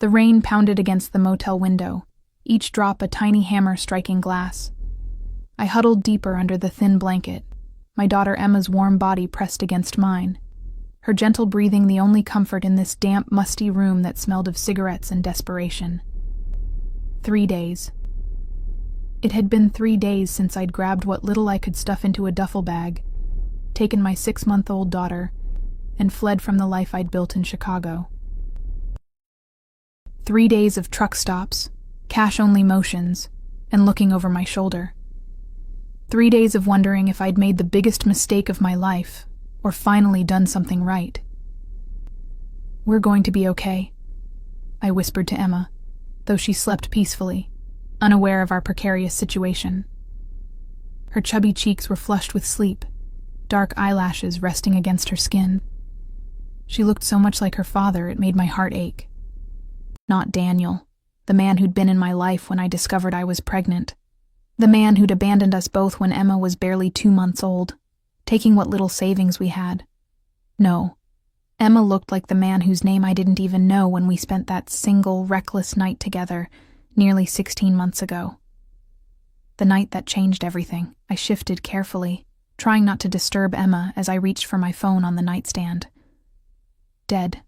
The rain pounded against the motel window, each drop a tiny hammer striking glass. I huddled deeper under the thin blanket, my daughter Emma's warm body pressed against mine, her gentle breathing the only comfort in this damp, musty room that smelled of cigarettes and desperation. 3 days. It had been 3 days since I'd grabbed what little I could stuff into a duffel bag, taken my 6-month-old daughter, and fled from the life I'd built in Chicago. 3 days of truck stops, cash-only motions, and looking over my shoulder. 3 days of wondering if I'd made the biggest mistake of my life, or finally done something right. "We're going to be okay," I whispered to Emma, though she slept peacefully, unaware of our precarious situation. Her chubby cheeks were flushed with sleep, dark eyelashes resting against her skin. She looked so much like her father it made my heart ache. Not Daniel, the man who'd been in my life when I discovered I was pregnant. The man who'd abandoned us both when Emma was barely 2 months old, taking what little savings we had. No, Emma looked like the man whose name I didn't even know when we spent that single, reckless night together nearly 16 months ago. The night that changed everything. I shifted carefully, trying not to disturb Emma as I reached for my phone on the nightstand. Dead.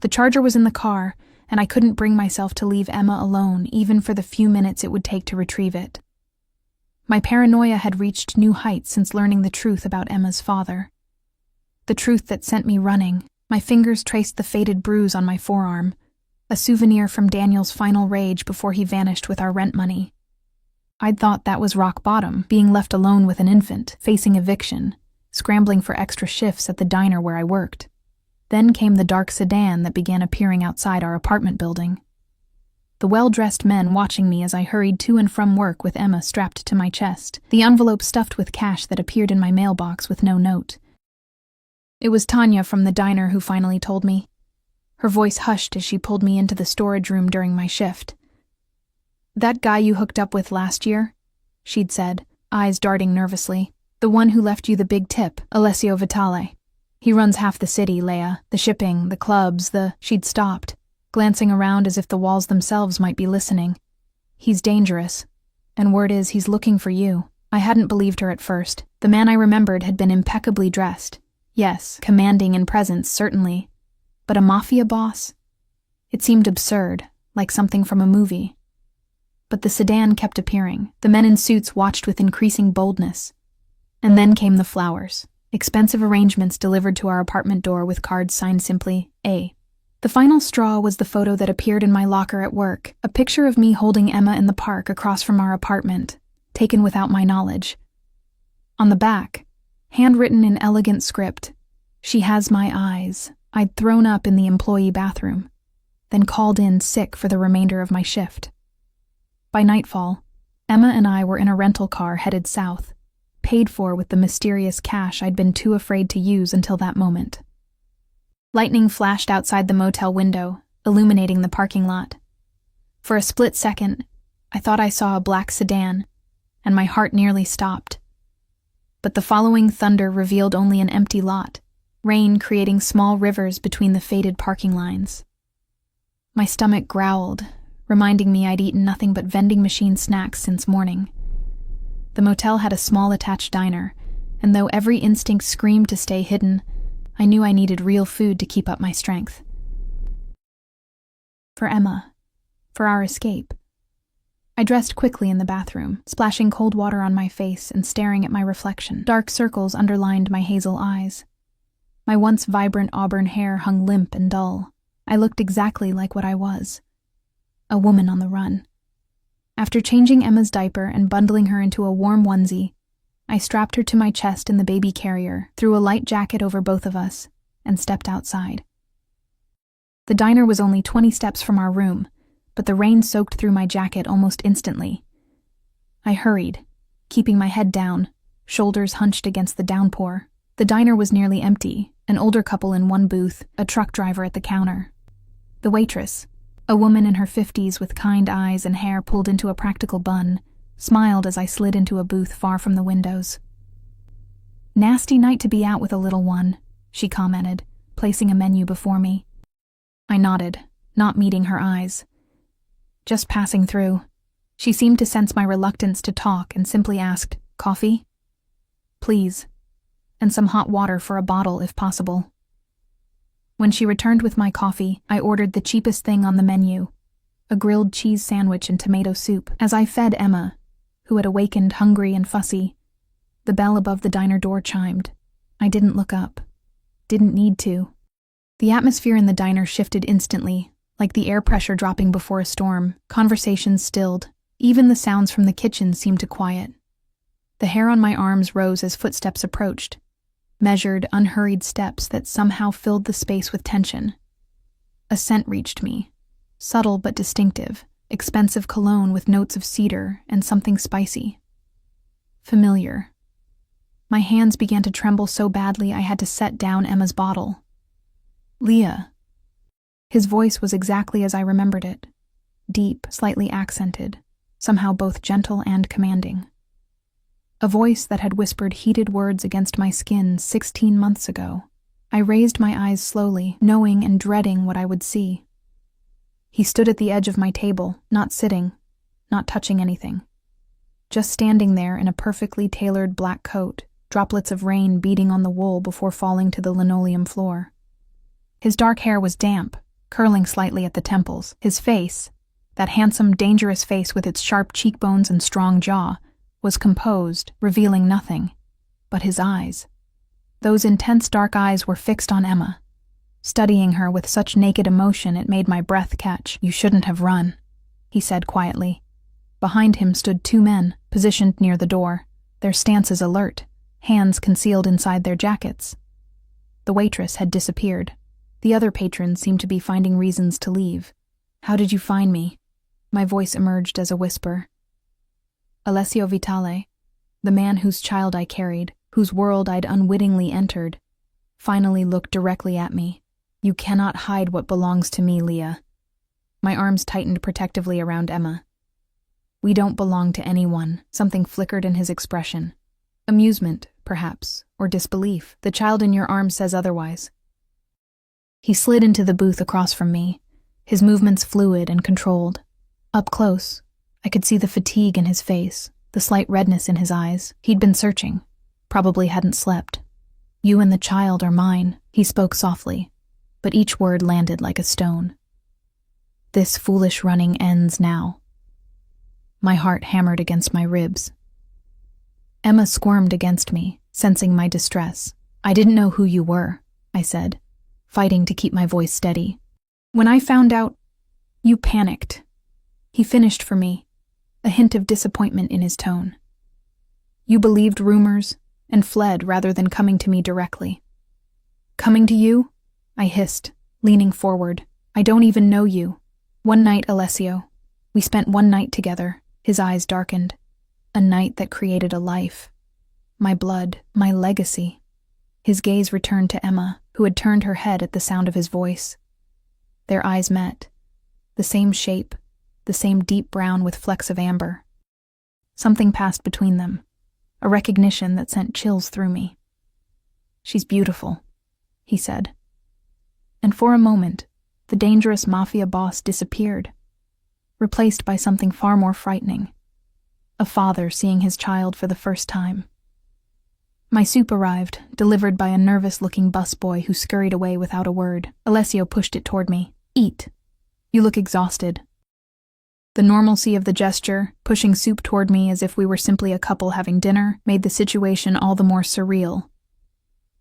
The charger was in the car, and I couldn't bring myself to leave Emma alone even for the few minutes it would take to retrieve it. My paranoia had reached new heights since learning the truth about Emma's father. The truth that sent me running. My fingers traced the faded bruise on my forearm, a souvenir from Daniel's final rage before he vanished with our rent money. I'd thought that was rock bottom, being left alone with an infant, facing eviction, scrambling for extra shifts at the diner where I worked. Then came the dark sedan that began appearing outside our apartment building. The well-dressed men watching me as I hurried to and from work with Emma strapped to my chest, the envelope stuffed with cash that appeared in my mailbox with no note. It was Tanya from the diner who finally told me. Her voice hushed as she pulled me into the storage room during my shift. "That guy you hooked up with last year?" she'd said, eyes darting nervously. "The one who left you the big tip, Alessio Vitale. He runs half the city, Leia. The shipping, the clubs, She'd stopped, glancing around as if the walls themselves might be listening. "He's dangerous. And word is he's looking for you." I hadn't believed her at first. The man I remembered had been impeccably dressed. Yes, commanding in presence, certainly. But a mafia boss? It seemed absurd, like something from a movie. But the sedan kept appearing. The men in suits watched with increasing boldness. And then came the flowers. Expensive arrangements delivered to our apartment door with cards signed simply, A. The final straw was the photo that appeared in my locker at work, a picture of me holding Emma in the park across from our apartment, taken without my knowledge. On the back, handwritten in elegant script, "She has my eyes." I'd thrown up in the employee bathroom, then called in sick for the remainder of my shift. By nightfall, Emma and I were in a rental car headed south, paid for with the mysterious cash I'd been too afraid to use until that moment. Lightning flashed outside the motel window, illuminating the parking lot. For a split second, I thought I saw a black sedan, and my heart nearly stopped. But the following thunder revealed only an empty lot, rain creating small rivers between the faded parking lines. My stomach growled, reminding me I'd eaten nothing but vending machine snacks since morning. The motel had a small attached diner, and though every instinct screamed to stay hidden, I knew I needed real food to keep up my strength. For Emma, for our escape. I dressed quickly in the bathroom, splashing cold water on my face and staring at my reflection. Dark circles underlined my hazel eyes. My once vibrant auburn hair hung limp and dull. I looked exactly like what I was. A woman on the run. After changing Emma's diaper and bundling her into a warm onesie, I strapped her to my chest in the baby carrier, threw a light jacket over both of us, and stepped outside. The diner was only 20 steps from our room, but the rain soaked through my jacket almost instantly. I hurried, keeping my head down, shoulders hunched against the downpour. The diner was nearly empty, an older couple in one booth, a truck driver at the counter. The waitress, a woman in her 50s with kind eyes and hair pulled into a practical bun, smiled as I slid into a booth far from the windows. "Nasty night to be out with a little one," she commented, placing a menu before me. I nodded, not meeting her eyes. Just passing through. She seemed to sense my reluctance to talk and simply asked, "Coffee?" "Please. And some hot water for a bottle if possible." When she returned with my coffee, I ordered the cheapest thing on the menu, a grilled cheese sandwich and tomato soup. As I fed Emma, who had awakened hungry and fussy, the bell above the diner door chimed. I didn't look up. Didn't need to. The atmosphere in the diner shifted instantly, like the air pressure dropping before a storm. Conversations stilled. Even the sounds from the kitchen seemed to quiet. The hair on my arms rose as footsteps approached, measured, unhurried steps that somehow filled the space with tension. A scent reached me, subtle but distinctive, expensive cologne with notes of cedar and something spicy. Familiar. My hands began to tremble so badly I had to set down Emma's bottle. "Leah." His voice was exactly as I remembered it, deep, slightly accented, somehow both gentle and commanding. A voice that had whispered heated words against my skin 16 months ago. I raised my eyes slowly, knowing and dreading what I would see. He stood at the edge of my table, not sitting, not touching anything. Just standing there in a perfectly tailored black coat, droplets of rain beating on the wool before falling to the linoleum floor. His dark hair was damp, curling slightly at the temples. His face, that handsome, dangerous face with its sharp cheekbones and strong jaw, was composed, revealing nothing. But his eyes. Those intense dark eyes were fixed on Emma, studying her with such naked emotion it made my breath catch. "You shouldn't have run," he said quietly. Behind him stood 2 men, positioned near the door, their stances alert, hands concealed inside their jackets. The waitress had disappeared. The other patrons seemed to be finding reasons to leave. "How did you find me?" My voice emerged as a whisper. Alessio Vitale, the man whose child I carried, whose world I'd unwittingly entered, finally looked directly at me. "You cannot hide what belongs to me, Leah." My arms tightened protectively around Emma. "We don't belong to anyone." Something flickered in his expression. Amusement, perhaps, or disbelief. "The child in your arms says otherwise." He slid into the booth across from me, his movements fluid and controlled. Up close, I could see the fatigue in his face, the slight redness in his eyes. He'd been searching, probably hadn't slept. "You and the child are mine," he spoke softly, but each word landed like a stone. "This foolish running ends now." My heart hammered against my ribs. Emma squirmed against me, sensing my distress. "I didn't know who you were," I said, fighting to keep my voice steady. "When I found out, you panicked." He finished for me, a hint of disappointment in his tone. "You believed rumors and fled rather than coming to me directly." "Coming to you?" I hissed, leaning forward. "I don't even know you." "One night, Alessio. We spent one night together." His eyes darkened. "A night that created a life. My blood, my legacy." His gaze returned to Emma, who had turned her head at the sound of his voice. Their eyes met. The same shape, the same deep brown with flecks of amber. Something passed between them, a recognition that sent chills through me. "She's beautiful," he said. And for a moment, the dangerous Mafia boss disappeared, replaced by something far more frightening. A father seeing his child for the first time. My soup arrived, delivered by a nervous-looking busboy who scurried away without a word. Alessio pushed it toward me. "Eat. You look exhausted." The normalcy of the gesture, pushing soup toward me as if we were simply a couple having dinner, made the situation all the more surreal.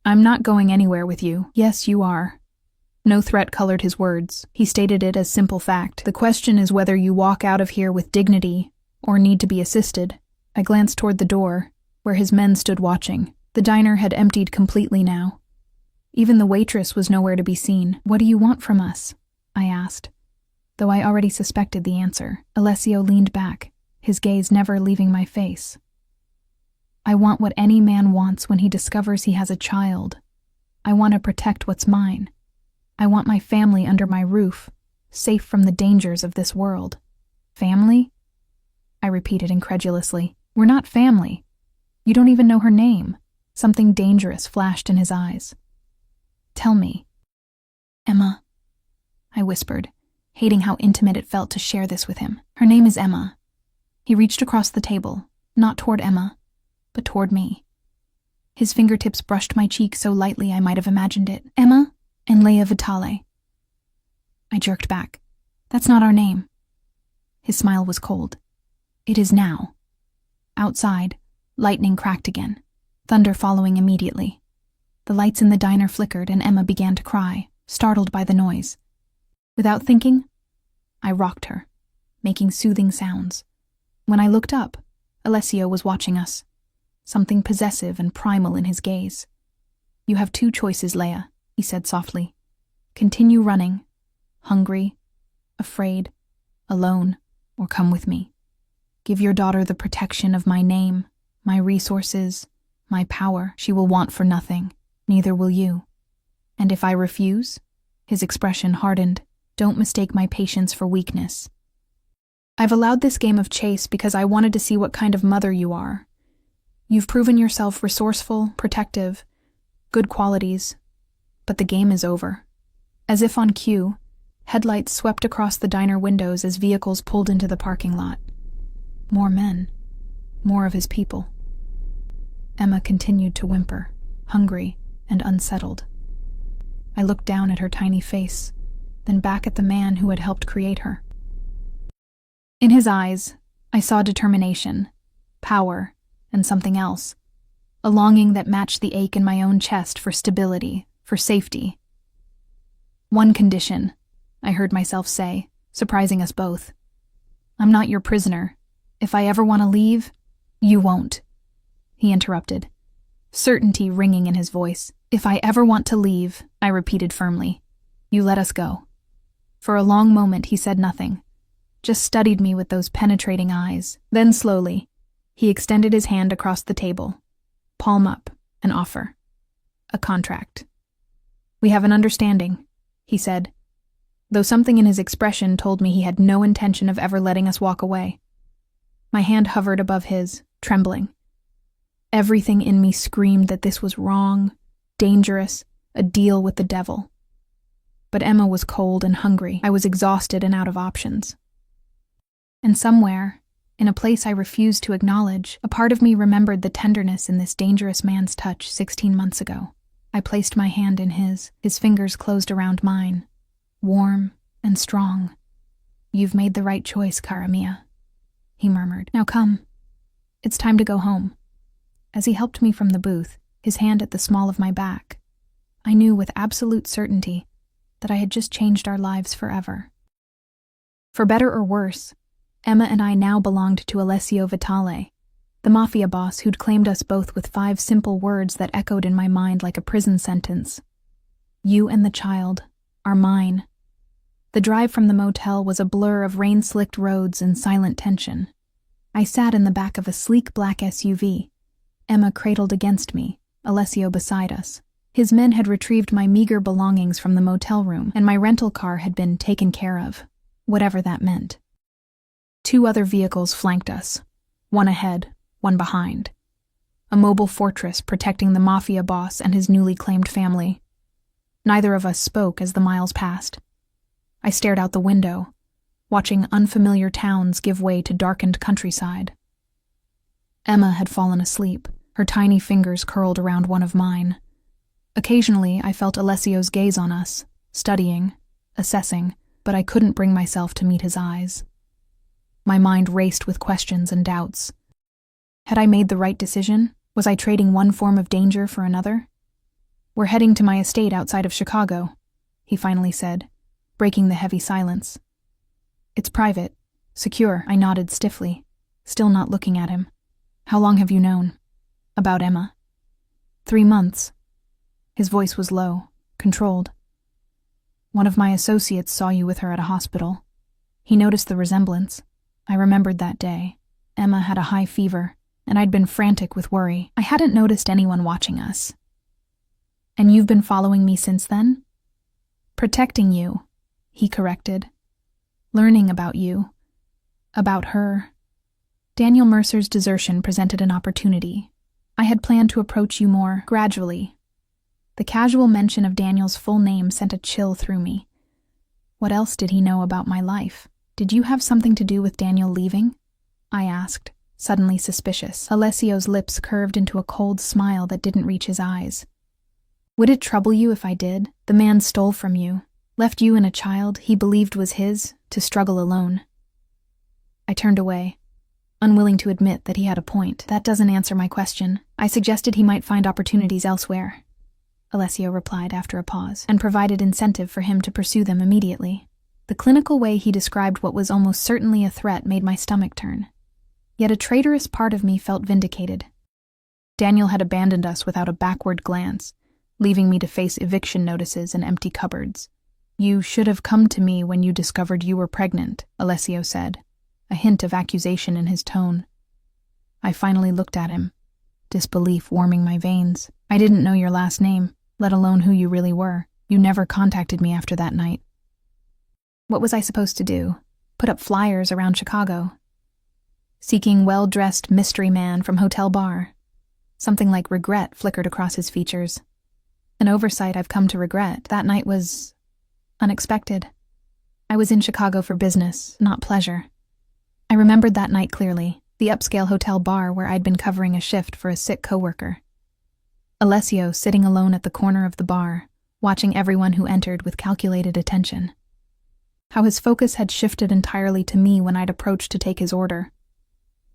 "I'm not going anywhere with you." "Yes, you are." No threat colored his words. He stated it as simple fact. "The question is whether you walk out of here with dignity or need to be assisted." I glanced toward the door, where his men stood watching. The diner had emptied completely now. Even the waitress was nowhere to be seen. "What do you want from us?" I asked, though I already suspected the answer. Alessio leaned back, his gaze never leaving my face. "I want what any man wants when he discovers he has a child. I want to protect what's mine. I want my family under my roof, safe from the dangers of this world." "Family?" I repeated incredulously. "We're not family. You don't even know her name." Something dangerous flashed in his eyes. "Tell me." "Emma," I whispered, hating how intimate it felt to share this with him. Her name is Emma. He reached across the table, not toward Emma, but toward me. His fingertips brushed my cheek so lightly I might have imagined it. Emma and Leia Vitale. I jerked back. That's not our name. His smile was cold. It is now. Outside, lightning cracked again, thunder following immediately. The lights in the diner flickered and Emma began to cry, startled by the noise. Without thinking, I rocked her, making soothing sounds. When I looked up, Alessio was watching us, something possessive and primal in his gaze. You have two choices, Leia, he said softly. Continue running, hungry, afraid, alone, or come with me. Give your daughter the protection of my name, my resources, my power. She will want for nothing, neither will you. And if I refuse, his expression hardened, don't mistake my patience for weakness. I've allowed this game of chase because I wanted to see what kind of mother you are. You've proven yourself resourceful, protective, good qualities, but the game is over. As if on cue, headlights swept across the diner windows as vehicles pulled into the parking lot. More men, more of his people. Emma continued to whimper, hungry and unsettled. I looked down at her tiny face, then back at the man who had helped create her. In his eyes, I saw determination, power, and something else, a longing that matched the ache in my own chest for stability, for safety. One condition, I heard myself say, surprising us both. I'm not your prisoner. If I ever want to leave, you won't. He interrupted, certainty ringing in his voice. If I ever want to leave, I repeated firmly, you let us go. For a long moment he said nothing, just studied me with those penetrating eyes. Then slowly, he extended his hand across the table, palm up, an offer, a contract. We have an understanding, he said, though something in his expression told me he had no intention of ever letting us walk away. My hand hovered above his, trembling. Everything in me screamed that this was wrong, dangerous, a deal with the devil. But Emma was cold and hungry. I was exhausted and out of options. And somewhere, in a place I refused to acknowledge, a part of me remembered the tenderness in this dangerous man's touch 16 months ago. I placed my hand in his fingers closed around mine, warm and strong. You've made the right choice, cara mia, he murmured. Now come. It's time to go home. As he helped me from the booth, his hand at the small of my back, I knew with absolute certainty that I had just changed our lives forever. For better or worse, Emma and I now belonged to Alessio Vitale, the Mafia boss who'd claimed us both with 5 simple words that echoed in my mind like a prison sentence. You and the child are mine. The drive from the motel was a blur of rain-slicked roads and silent tension. I sat in the back of a sleek black SUV, Emma cradled against me, Alessio beside us. His men had retrieved my meager belongings from the motel room, and my rental car had been taken care of, whatever that meant. 2 other vehicles flanked us, one ahead, one behind. A mobile fortress protecting the Mafia boss and his newly claimed family. Neither of us spoke as the miles passed. I stared out the window, watching unfamiliar towns give way to darkened countryside. Emma had fallen asleep, her tiny fingers curled around one of mine. Occasionally, I felt Alessio's gaze on us, studying, assessing, but I couldn't bring myself to meet his eyes. My mind raced with questions and doubts. Had I made the right decision? Was I trading one form of danger for another? We're heading to my estate outside of Chicago, he finally said, breaking the heavy silence. It's private, secure, I nodded stiffly, still not looking at him. How long have you known? About Emma. 3 months. His voice was low, controlled. One of my associates saw you with her at a hospital. He noticed the resemblance. I remembered that day. Emma had a high fever, and I'd been frantic with worry. I hadn't noticed anyone watching us. And you've been following me since then? Protecting you, he corrected. Learning about you. About her. Daniel Mercer's desertion presented an opportunity. I had planned to approach you more gradually. The casual mention of Daniel's full name sent a chill through me. What else did he know about my life? Did you have something to do with Daniel leaving? I asked, suddenly suspicious. Alessio's lips curved into a cold smile that didn't reach his eyes. Would it trouble you if I did? The man stole from you, left you and a child he believed was his, to struggle alone. I turned away, unwilling to admit that he had a point. That doesn't answer my question. I suggested he might find opportunities elsewhere, Alessio replied after a pause, and provided incentive for him to pursue them immediately. The clinical way he described what was almost certainly a threat made my stomach turn. Yet a traitorous part of me felt vindicated. Daniel had abandoned us without a backward glance, leaving me to face eviction notices and empty cupboards. You should have come to me when you discovered you were pregnant, Alessio said, a hint of accusation in his tone. I finally looked at him, disbelief warming my veins. I didn't know your last name, let alone who you really were. You never contacted me after that night. What was I supposed to do? Put up flyers around Chicago? Seeking well-dressed mystery man from hotel bar. Something like regret flickered across his features. An oversight I've come to regret. That night was unexpected. I was in Chicago for business, not pleasure. I remembered that night clearly, the upscale hotel bar where I'd been covering a shift for a sick coworker. Alessio sitting alone at the corner of the bar, watching everyone who entered with calculated attention. How his focus had shifted entirely to me when I'd approached to take his order.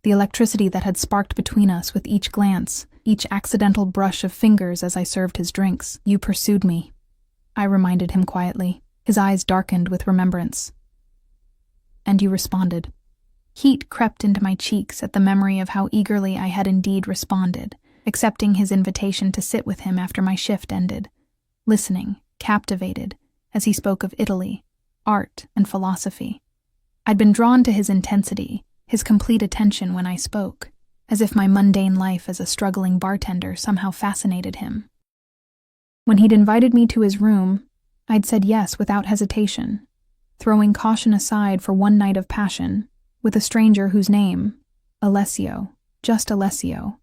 The electricity that had sparked between us with each glance, each accidental brush of fingers as I served his drinks. You pursued me, I reminded him quietly, his eyes darkened with remembrance. And you responded. Heat crept into my cheeks at the memory of how eagerly I had indeed responded, accepting his invitation to sit with him after my shift ended, listening, captivated, as he spoke of Italy, art, and philosophy. I'd been drawn to his intensity, his complete attention when I spoke, as if my mundane life as a struggling bartender somehow fascinated him. When he'd invited me to his room, I'd said yes without hesitation, throwing caution aside for one night of passion, with a stranger whose name, Alessio, just Alessio,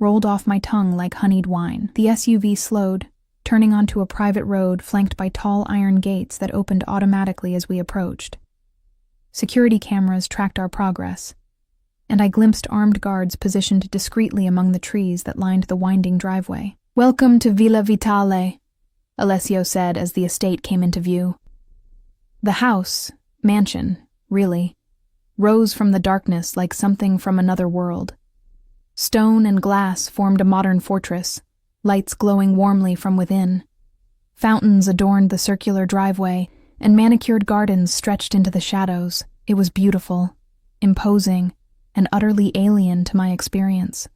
rolled off my tongue like honeyed wine. The SUV slowed, turning onto a private road flanked by tall iron gates that opened automatically as we approached. Security cameras tracked our progress, and I glimpsed armed guards positioned discreetly among the trees that lined the winding driveway. Welcome to Villa Vitale, Alessio said as the estate came into view. The house, mansion, really, rose from the darkness like something from another world. Stone and glass formed a modern fortress, lights glowing warmly from within. Fountains adorned the circular driveway, and manicured gardens stretched into the shadows. It was beautiful, imposing, and utterly alien to my experience.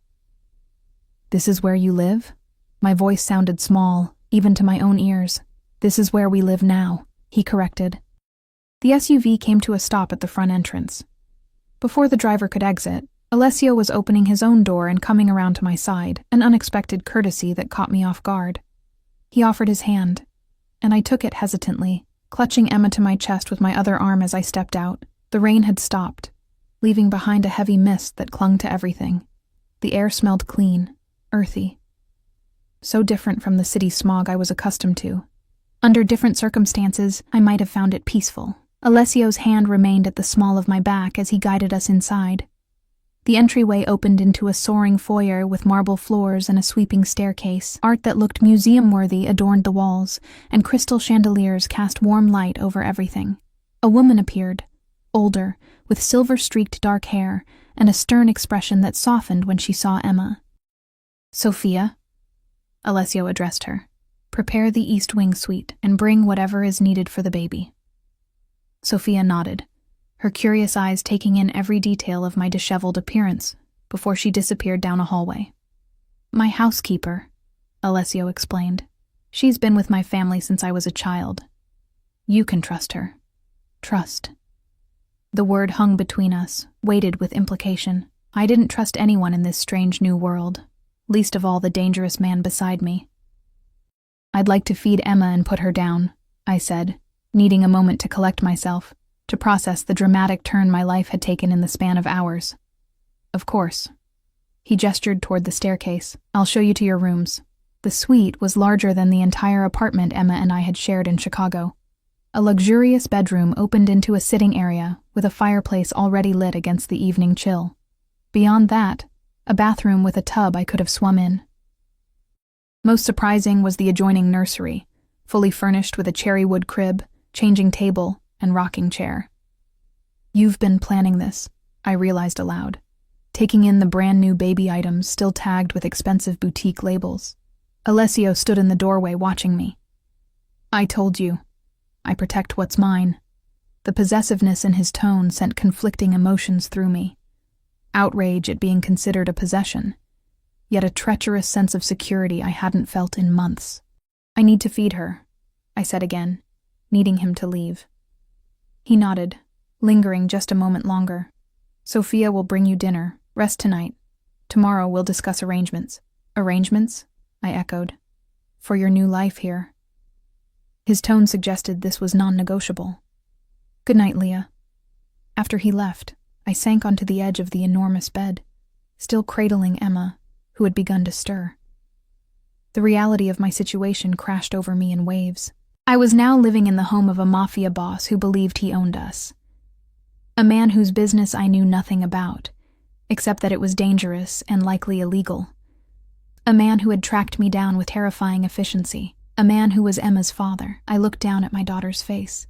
This is where you live? My voice sounded small, even to my own ears. This is where we live now, he corrected. The SUV came to a stop at the front entrance. Before the driver could exit, Alessio was opening his own door and coming around to my side, an unexpected courtesy that caught me off guard. He offered his hand, and I took it hesitantly, clutching Emma to my chest with my other arm as I stepped out. The rain had stopped, leaving behind a heavy mist that clung to everything. The air smelled clean, earthy. So different from the city smog I was accustomed to. Under different circumstances, I might have found it peaceful. Alessio's hand remained at the small of my back as he guided us inside. The entryway opened into a soaring foyer with marble floors and a sweeping staircase. Art that looked museum-worthy adorned the walls, and crystal chandeliers cast warm light over everything. A woman appeared, older, with silver-streaked dark hair, and a stern expression that softened when she saw Emma. Sophia, Alessio addressed her, prepare the East Wing suite and bring whatever is needed for the baby. Sophia nodded, her curious eyes taking in every detail of my disheveled appearance before she disappeared down a hallway. My housekeeper, Alessio explained. She's been with my family since I was a child. You can trust her. Trust. The word hung between us, weighted with implication. I didn't trust anyone in this strange new world, least of all the dangerous man beside me. I'd like to feed Emma and put her down, I said, needing a moment to collect myself, to process the dramatic turn my life had taken in the span of hours. Of course. He gestured toward the staircase. I'll show you to your rooms. The suite was larger than the entire apartment Emma and I had shared in Chicago. A luxurious bedroom opened into a sitting area with a fireplace already lit against the evening chill. Beyond that, a bathroom with a tub I could have swum in. Most surprising was the adjoining nursery, fully furnished with a cherrywood crib, changing table, and rocking chair. "You've been planning this," I realized aloud, taking in the brand new baby items still tagged with expensive boutique labels. Alessio stood in the doorway watching me. "I told you. I protect what's mine." The possessiveness in his tone sent conflicting emotions through me. Outrage at being considered a possession, yet a treacherous sense of security I hadn't felt in months. "I need to feed her," I said again, needing him to leave. He nodded, lingering just a moment longer. "Sophia will bring you dinner. Rest tonight. Tomorrow we'll discuss arrangements." "Arrangements?" I echoed. "For your new life here." His tone suggested this was non-negotiable. "Good night, Leah." After he left, I sank onto the edge of the enormous bed, still cradling Emma, who had begun to stir. The reality of my situation crashed over me in waves. I was now living in the home of a Mafia boss who believed he owned us. A man whose business I knew nothing about, except that it was dangerous and likely illegal. A man who had tracked me down with terrifying efficiency. A man who was Emma's father. I looked down at my daughter's face,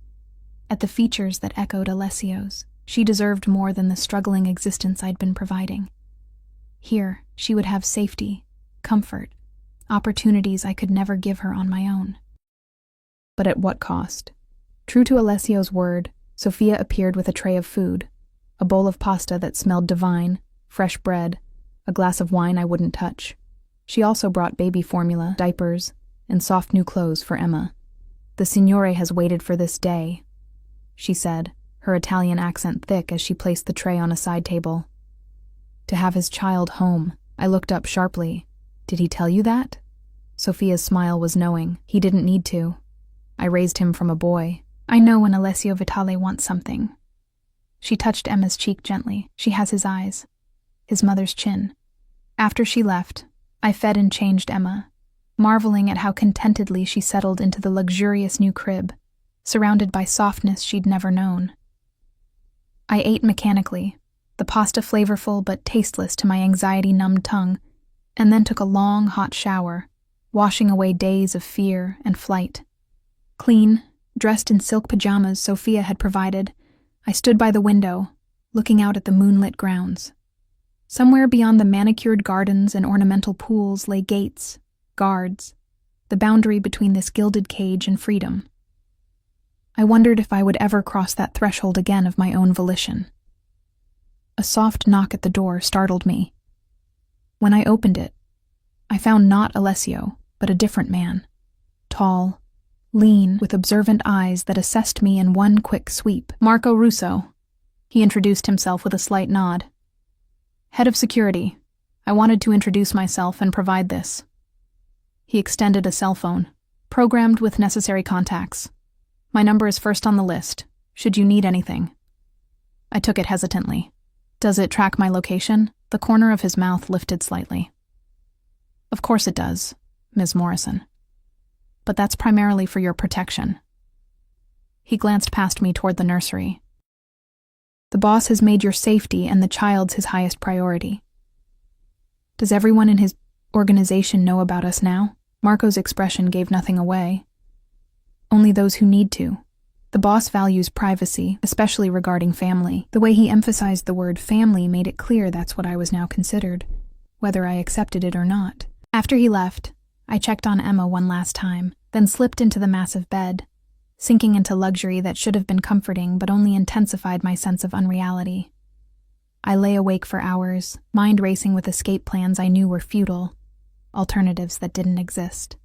at the features that echoed Alessio's. She deserved more than the struggling existence I'd been providing. Here, she would have safety, comfort, opportunities I could never give her on my own. But at what cost? True to Alessio's word, Sophia appeared with a tray of food, a bowl of pasta that smelled divine, fresh bread, a glass of wine I wouldn't touch. She also brought baby formula, diapers, and soft new clothes for Emma. "The Signore has waited for this day," she said, her Italian accent thick as she placed the tray on a side table. "To have his child home." I looked up sharply. "Did he tell you that?" Sophia's smile was knowing. "He didn't need to. I raised him from a boy. I know when Alessio Vitale wants something." She touched Emma's cheek gently. "She has his eyes, his mother's chin." After she left, I fed and changed Emma, marveling at how contentedly she settled into the luxurious new crib, surrounded by softness she'd never known. I ate mechanically, the pasta flavorful but tasteless to my anxiety-numbed tongue, and then took a long, hot shower, washing away days of fear and flight. Clean, dressed in silk pajamas Sophia had provided, I stood by the window, looking out at the moonlit grounds. Somewhere beyond the manicured gardens and ornamental pools lay gates, guards, the boundary between this gilded cage and freedom. I wondered if I would ever cross that threshold again of my own volition. A soft knock at the door startled me. When I opened it, I found not Alessio, but a different man. Tall, lean, with observant eyes that assessed me in one quick sweep. "Marco Russo," he introduced himself with a slight nod. "Head of security. I wanted to introduce myself and provide this." He extended a cell phone, programmed with necessary contacts. "My number is first on the list, should you need anything." I took it hesitantly. "Does it track my location?" The corner of his mouth lifted slightly. "Of course it does, Ms. Morrison. But that's primarily for your protection." He glanced past me toward the nursery. "The boss has made your safety and the child's his highest priority." "Does everyone in his organization know about us now?" Marco's expression gave nothing away. "Only those who need to. The boss values privacy, especially regarding family." The way he emphasized the word family made it clear that's what I was now considered, whether I accepted it or not. After he left, I checked on Emma one last time, then slipped into the massive bed, sinking into luxury that should have been comforting but only intensified my sense of unreality. I lay awake for hours, mind racing with escape plans I knew were futile, alternatives that didn't exist.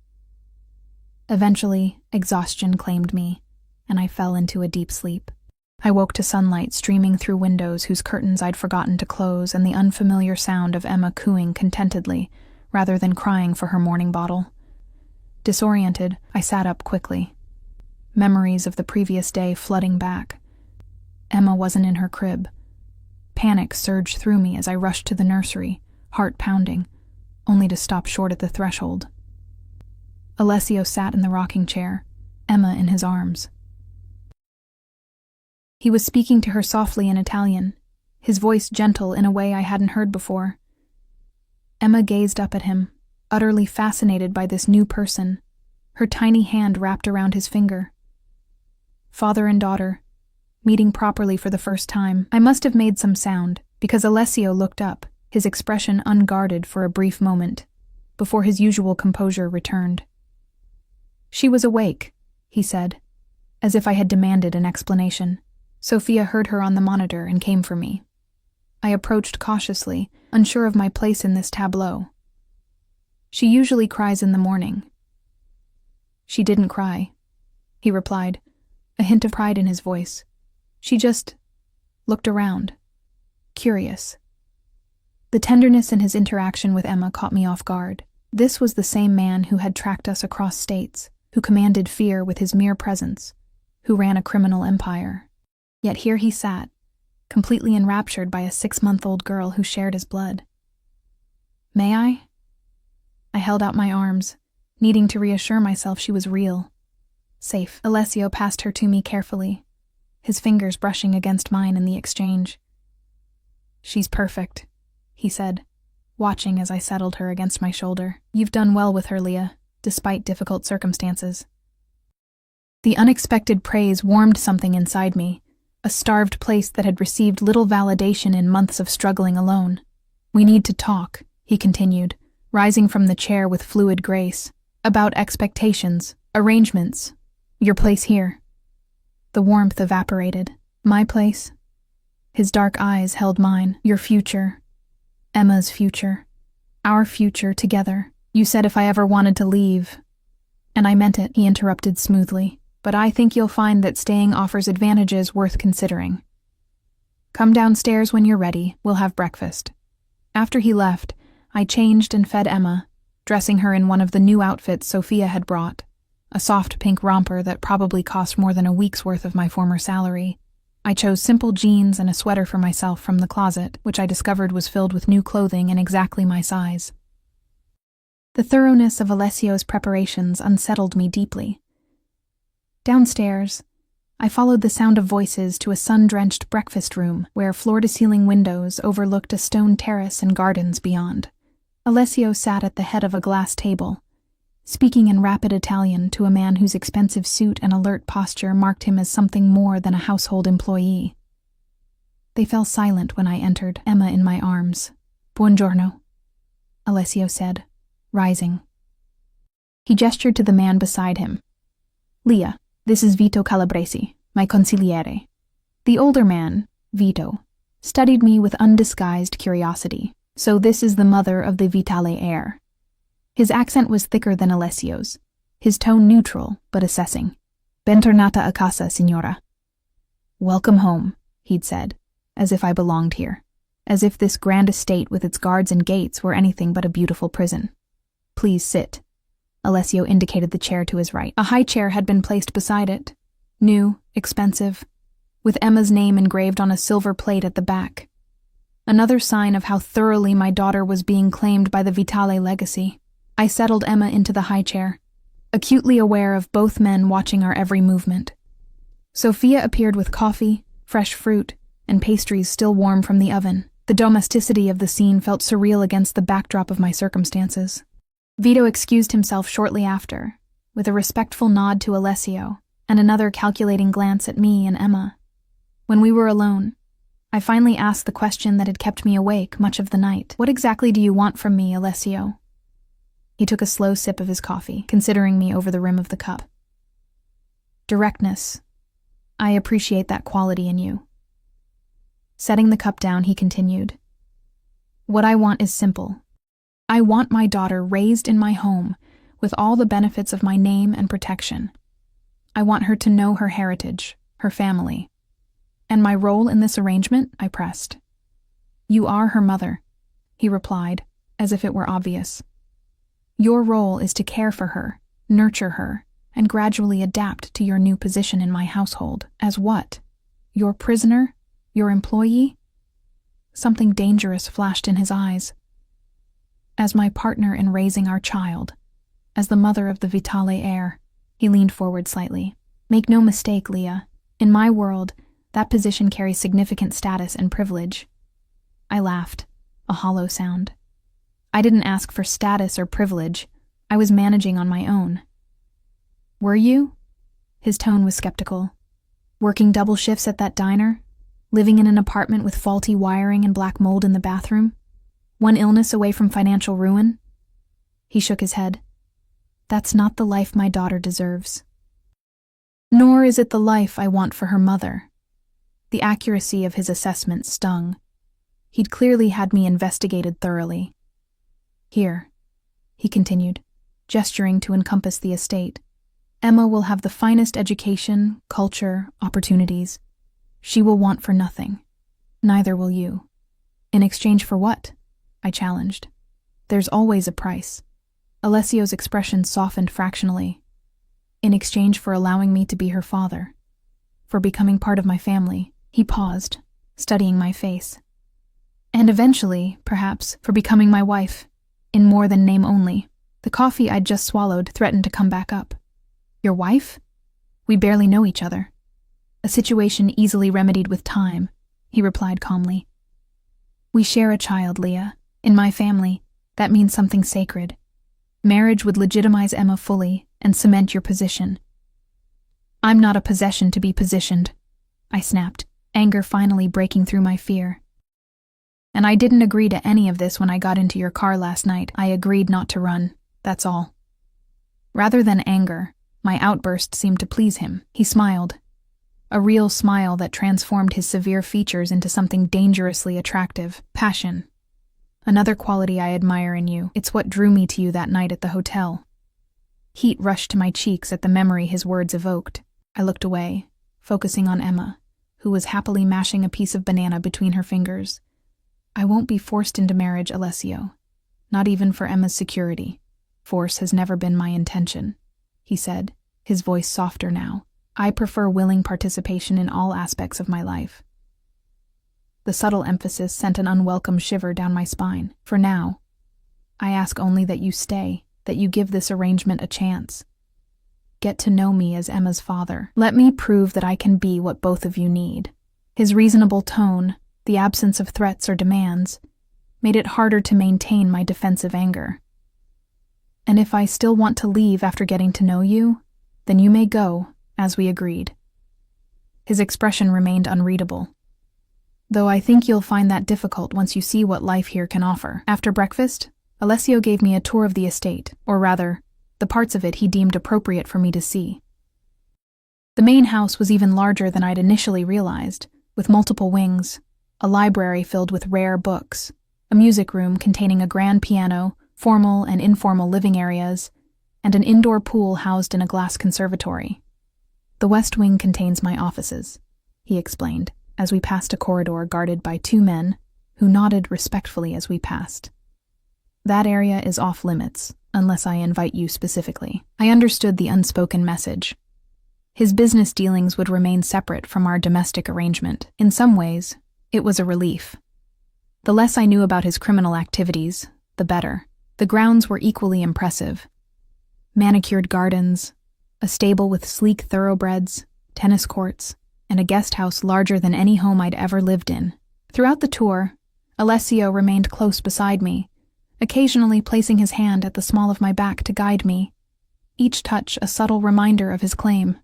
Eventually, exhaustion claimed me, and I fell into a deep sleep. I woke to sunlight streaming through windows whose curtains I'd forgotten to close and the unfamiliar sound of Emma cooing contentedly, rather than crying for her morning bottle. Disoriented, I sat up quickly, memories of the previous day flooding back. Emma wasn't in her crib. Panic surged through me as I rushed to the nursery, heart pounding, only to stop short at the threshold. Alessio sat in the rocking chair, Emma in his arms. He was speaking to her softly in Italian, his voice gentle in a way I hadn't heard before. Emma gazed up at him, utterly fascinated by this new person, her tiny hand wrapped around his finger. Father and daughter, meeting properly for the first time. I must have made some sound, because Alessio looked up, his expression unguarded for a brief moment, before his usual composure returned. She was awake, he said, as if I had demanded an explanation. Sophia heard her on the monitor and came for me. I approached cautiously, unsure of my place in this tableau. She usually cries in the morning. She didn't cry, he replied, a hint of pride in his voice. She just looked around, curious. The tenderness in his interaction with Emma caught me off guard. This was the same man who had tracked us across states, who commanded fear with his mere presence, who ran a criminal empire. Yet here he sat, completely enraptured by a 6-month-old girl who shared his blood. May I? I held out my arms, needing to reassure myself she was real. Safe. Alessio passed her to me carefully, his fingers brushing against mine in the exchange. She's perfect, he said, watching as I settled her against my shoulder. You've done well with her, Leah, despite difficult circumstances. The unexpected praise warmed something inside me, a starved place that had received little validation in months of struggling alone. We need to talk, he continued, rising from the chair with fluid grace, about expectations, arrangements, your place here. The warmth evaporated. My place? His dark eyes held mine. Your future. Emma's future. Our future together. You said if I ever wanted to leave. And I meant it, he interrupted smoothly. But I think you'll find that staying offers advantages worth considering. Come downstairs when you're ready. We'll have breakfast. After he left, I changed and fed Emma, dressing her in one of the new outfits Sophia had brought, a soft pink romper that probably cost more than a week's worth of my former salary. I chose simple jeans and a sweater for myself from the closet, which I discovered was filled with new clothing in exactly my size. The thoroughness of Alessio's preparations unsettled me deeply. Downstairs, I followed the sound of voices to a sun-drenched breakfast room where floor-to-ceiling windows overlooked a stone terrace and gardens beyond. Alessio sat at the head of a glass table, speaking in rapid Italian to a man whose expensive suit and alert posture marked him as something more than a household employee. They fell silent when I entered, Emma in my arms. Buongiorno, Alessio said, rising. He gestured to the man beside him. Leah, this is Vito Calabresi, my consigliere. The older man, Vito, studied me with undisguised curiosity. So this is the mother of the Vitale heir. His accent was thicker than Alessio's, his tone neutral but assessing. Bentornata a casa, signora. Welcome home, he'd said, as if I belonged here, as if this grand estate with its guards and gates were anything but a beautiful prison. Please sit. Alessio indicated the chair to his right. A high chair had been placed beside it, new, expensive, with Emma's name engraved on a silver plate at the back. Another sign of how thoroughly my daughter was being claimed by the Vitale legacy. I settled Emma into the high chair, acutely aware of both men watching our every movement. Sophia appeared with coffee, fresh fruit, and pastries still warm from the oven. The domesticity of the scene felt surreal against the backdrop of my circumstances. Vito excused himself shortly after, with a respectful nod to Alessio and another calculating glance at me and Emma. When we were alone, I finally asked the question that had kept me awake much of the night. What exactly do you want from me, Alessio? He took a slow sip of his coffee, considering me over the rim of the cup. Directness. I appreciate that quality in you. Setting the cup down, he continued. What I want is simple. I want my daughter raised in my home with all the benefits of my name and protection. I want her to know her heritage, her family. And my role in this arrangement, I pressed. You are her mother, he replied, as if it were obvious. Your role is to care for her, nurture her, and gradually adapt to your new position in my household. As what? Your prisoner? Your employee? Something dangerous flashed in his eyes. As my partner in raising our child, as the mother of the Vitale heir, he leaned forward slightly. Make no mistake, Leah. In my world, That position carries significant status and privilege. I laughed, a hollow sound. I didn't ask for status or privilege. I was managing on my own. Were you? His tone was skeptical. Working double shifts at that diner? Living in an apartment with faulty wiring and black mold in the bathroom? One illness away from financial ruin? He shook his head. That's not the life my daughter deserves. Nor is it the life I want for her mother. The accuracy of his assessment stung. He'd clearly had me investigated thoroughly. Here, he continued, gesturing to encompass the estate. Emma will have the finest education, culture, opportunities. She will want for nothing. Neither will you. In exchange for what? I challenged. There's always a price. Alessio's expression softened fractionally. In exchange for allowing me to be her father. For becoming part of my family. He paused, studying my face. And eventually, perhaps, for becoming my wife. In more than name only. The coffee I'd just swallowed threatened to come back up. Your wife? We barely know each other. A situation easily remedied with time, he replied calmly. We share a child, Leah. In my family, that means something sacred. Marriage would legitimize Emma fully and cement your position. I'm not a possession to be positioned, I snapped, anger finally breaking through my fear. And I didn't agree to any of this when I got into your car last night. I agreed not to run, that's all. Rather than anger, my outburst seemed to please him. He smiled. A real smile that transformed his severe features into something dangerously attractive. Passion. Another quality I admire in you. It's what drew me to you that night at the hotel. Heat rushed to my cheeks at the memory his words evoked. I looked away, focusing on Emma, who was happily mashing a piece of banana between her fingers. I won't be forced into marriage, Alessio. Not even for Emma's security. Force has never been my intention, he said, his voice softer now. I prefer willing participation in all aspects of my life. The subtle emphasis sent an unwelcome shiver down my spine. For now, I ask only that you stay, that you give this arrangement a chance. Get to know me as Emma's father. Let me prove that I can be what both of you need. His reasonable tone, the absence of threats or demands, made it harder to maintain my defensive anger. And if I still want to leave after getting to know you, then you may go, as we agreed. His expression remained unreadable. Though I think you'll find that difficult once you see what life here can offer. After breakfast, Alessio gave me a tour of the estate, or rather, the parts of it he deemed appropriate for me to see. The main house was even larger than I'd initially realized, with multiple wings, a library filled with rare books, a music room containing a grand piano, formal and informal living areas, and an indoor pool housed in a glass conservatory. The west wing contains my offices, he explained, as we passed a corridor guarded by two men, who nodded respectfully as we passed. That area is off limits, unless I invite you specifically. I understood the unspoken message. His business dealings would remain separate from our domestic arrangement. In some ways, it was a relief. The less I knew about his criminal activities, the better. The grounds were equally impressive. Manicured gardens, a stable with sleek thoroughbreds, tennis courts, and a guest house larger than any home I'd ever lived in. Throughout the tour, Alessio remained close beside me, occasionally placing his hand at the small of my back to guide me, each touch a subtle reminder of his claim.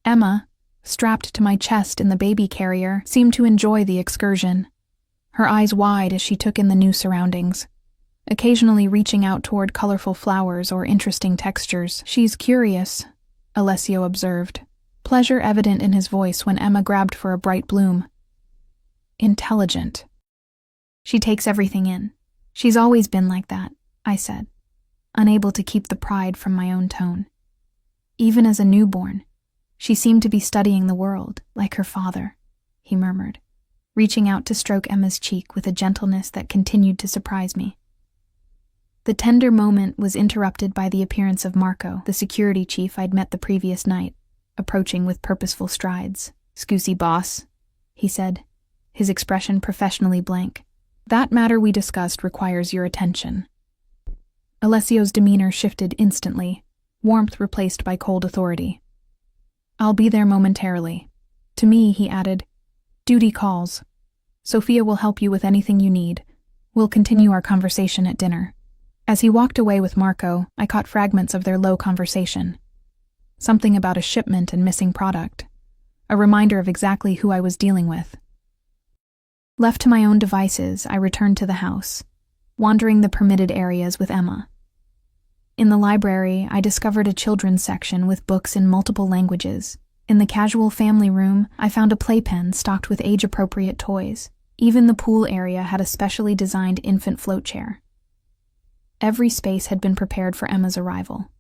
Emma, strapped to my chest in the baby carrier, seemed to enjoy the excursion, her eyes wide as she took in the new surroundings, occasionally reaching out toward colorful flowers or interesting textures. She's curious, Alessio observed, pleasure evident in his voice when Emma grabbed for a bright bloom. Intelligent. She takes everything in. She's always been like that, I said, unable to keep the pride from my own tone. Even as a newborn, she seemed to be studying the world, like her father, he murmured, reaching out to stroke Emma's cheek with a gentleness that continued to surprise me. The tender moment was interrupted by the appearance of Marco, the security chief I'd met the previous night, approaching with purposeful strides. "Scusi, boss," he said, his expression professionally blank. "That matter we discussed requires your attention." Alessio's demeanor shifted instantly, warmth replaced by cold authority. "I'll be there momentarily." To me, he added, "Duty calls. Sophia will help you with anything you need. We'll continue our conversation at dinner." As he walked away with Marco, I caught fragments of their low conversation. Something about a shipment and missing product. A reminder of exactly who I was dealing with. Left to my own devices, I returned to the house, wandering the permitted areas with Emma. In the library, I discovered a children's section with books in multiple languages. In the casual family room, I found a playpen stocked with age-appropriate toys. Even the pool area had a specially designed infant float chair. Every space had been prepared for Emma's arrival.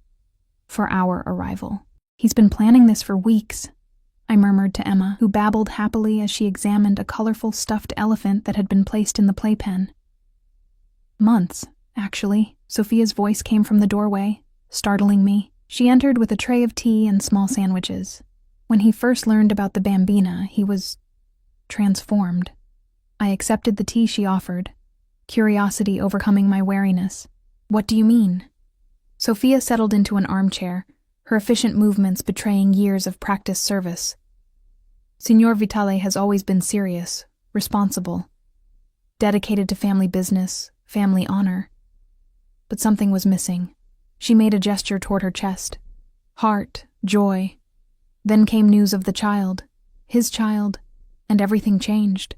For our arrival. "He's been planning this for weeks," I murmured to Emma, who babbled happily as she examined a colorful stuffed elephant that had been placed in the playpen. "Months, actually." Sophia's voice came from the doorway, startling me. She entered with a tray of tea and small sandwiches. When he first learned about the bambina, he was transformed. I accepted the tea she offered, curiosity overcoming my wariness. "What do you mean?" Sophia settled into an armchair, her efficient movements betraying years of practiced service. Signor Vitale has always been serious, responsible, dedicated to family business, family honor. But something was missing. She made a gesture toward her chest. Heart, joy. Then came news of the child, his child, and everything changed.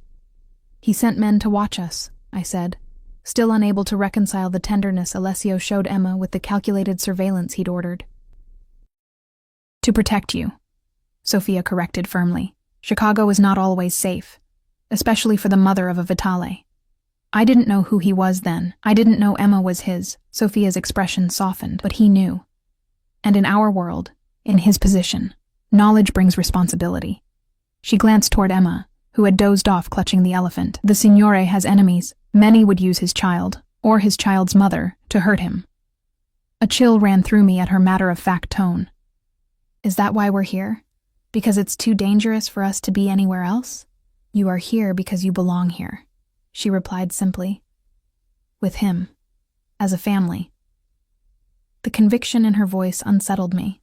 "He sent men to watch us," I said, still unable to reconcile the tenderness Alessio showed Emma with the calculated surveillance he'd ordered. "To protect you," Sophia corrected firmly. "Chicago is not always safe, especially for the mother of a Vitale." I didn't know who he was then. I didn't know Emma was his. Sophia's expression softened, but he knew. And in our world, in his position, knowledge brings responsibility. She glanced toward Emma, who had dozed off clutching the elephant. "The Signore has enemies. Many would use his child, or his child's mother, to hurt him." A chill ran through me at her matter-of-fact tone. "Is that why we're here? Because it's too dangerous for us to be anywhere else?" "You are here because you belong here," she replied simply. "With him. As a family." The conviction in her voice unsettled me.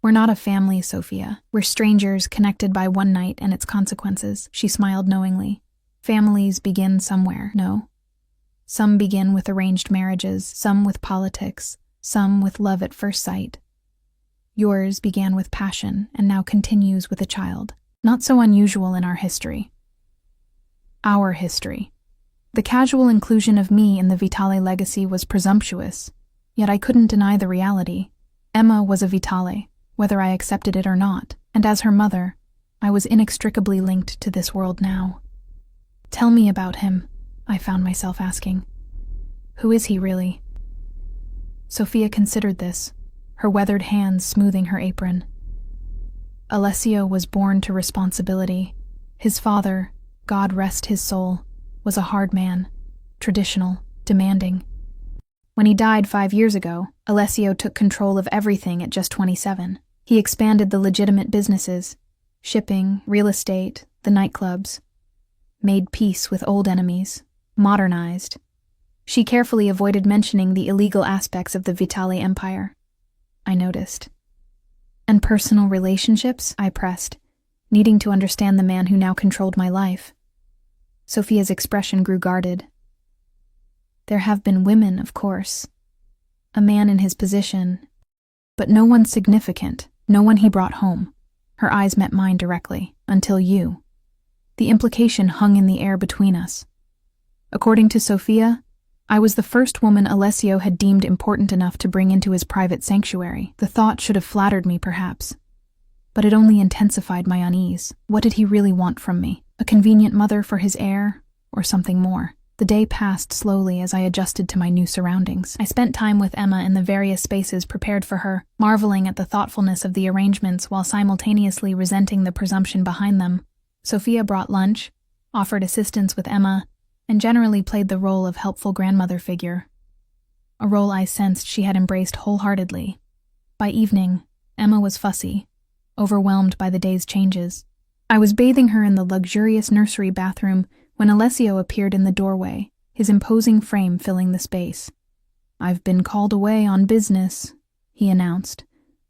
"We're not a family, Sophia. We're strangers connected by one night and its consequences." She smiled knowingly. "Families begin somewhere, no? Some begin with arranged marriages, some with politics, some with love at first sight. Yours began with passion and now continues with a child. Not so unusual in our history." Our history. The casual inclusion of me in the Vitale legacy was presumptuous, yet I couldn't deny the reality. Emma was a Vitale, whether I accepted it or not, and as her mother, I was inextricably linked to this world now. "Tell me about him," I found myself asking. "Who is he really?" Sophia considered this, her weathered hands smoothing her apron. "Alessio was born to responsibility. His father, God rest his soul, was a hard man, traditional, demanding. When he died 5 years ago, Alessio took control of everything at just 27. He expanded the legitimate businesses, shipping, real estate, the nightclubs, made peace with old enemies, modernized." She carefully avoided mentioning the illegal aspects of the Vitale empire. I noticed. "And personal relationships?" I pressed, needing to understand the man who now controlled my life. Sophia's expression grew guarded. "There have been women, of course. A man in his position, but no one significant, no one he brought home." Her eyes met mine directly, "until you." The implication hung in the air between us. According to Sophia, I was the first woman Alessio had deemed important enough to bring into his private sanctuary. The thought should have flattered me, perhaps. But it only intensified my unease. What did he really want from me? A convenient mother for his heir, or something more? The day passed slowly as I adjusted to my new surroundings. I spent time with Emma in the various spaces prepared for her, marveling at the thoughtfulness of the arrangements while simultaneously resenting the presumption behind them. Sophia brought lunch, offered assistance with Emma, and generally played the role of helpful grandmother figure, a role I sensed she had embraced wholeheartedly. By evening, Emma was fussy, overwhelmed by the day's changes. I was bathing her in the luxurious nursery bathroom when Alessio appeared in the doorway, his imposing frame filling the space. "I've been called away on business," he announced,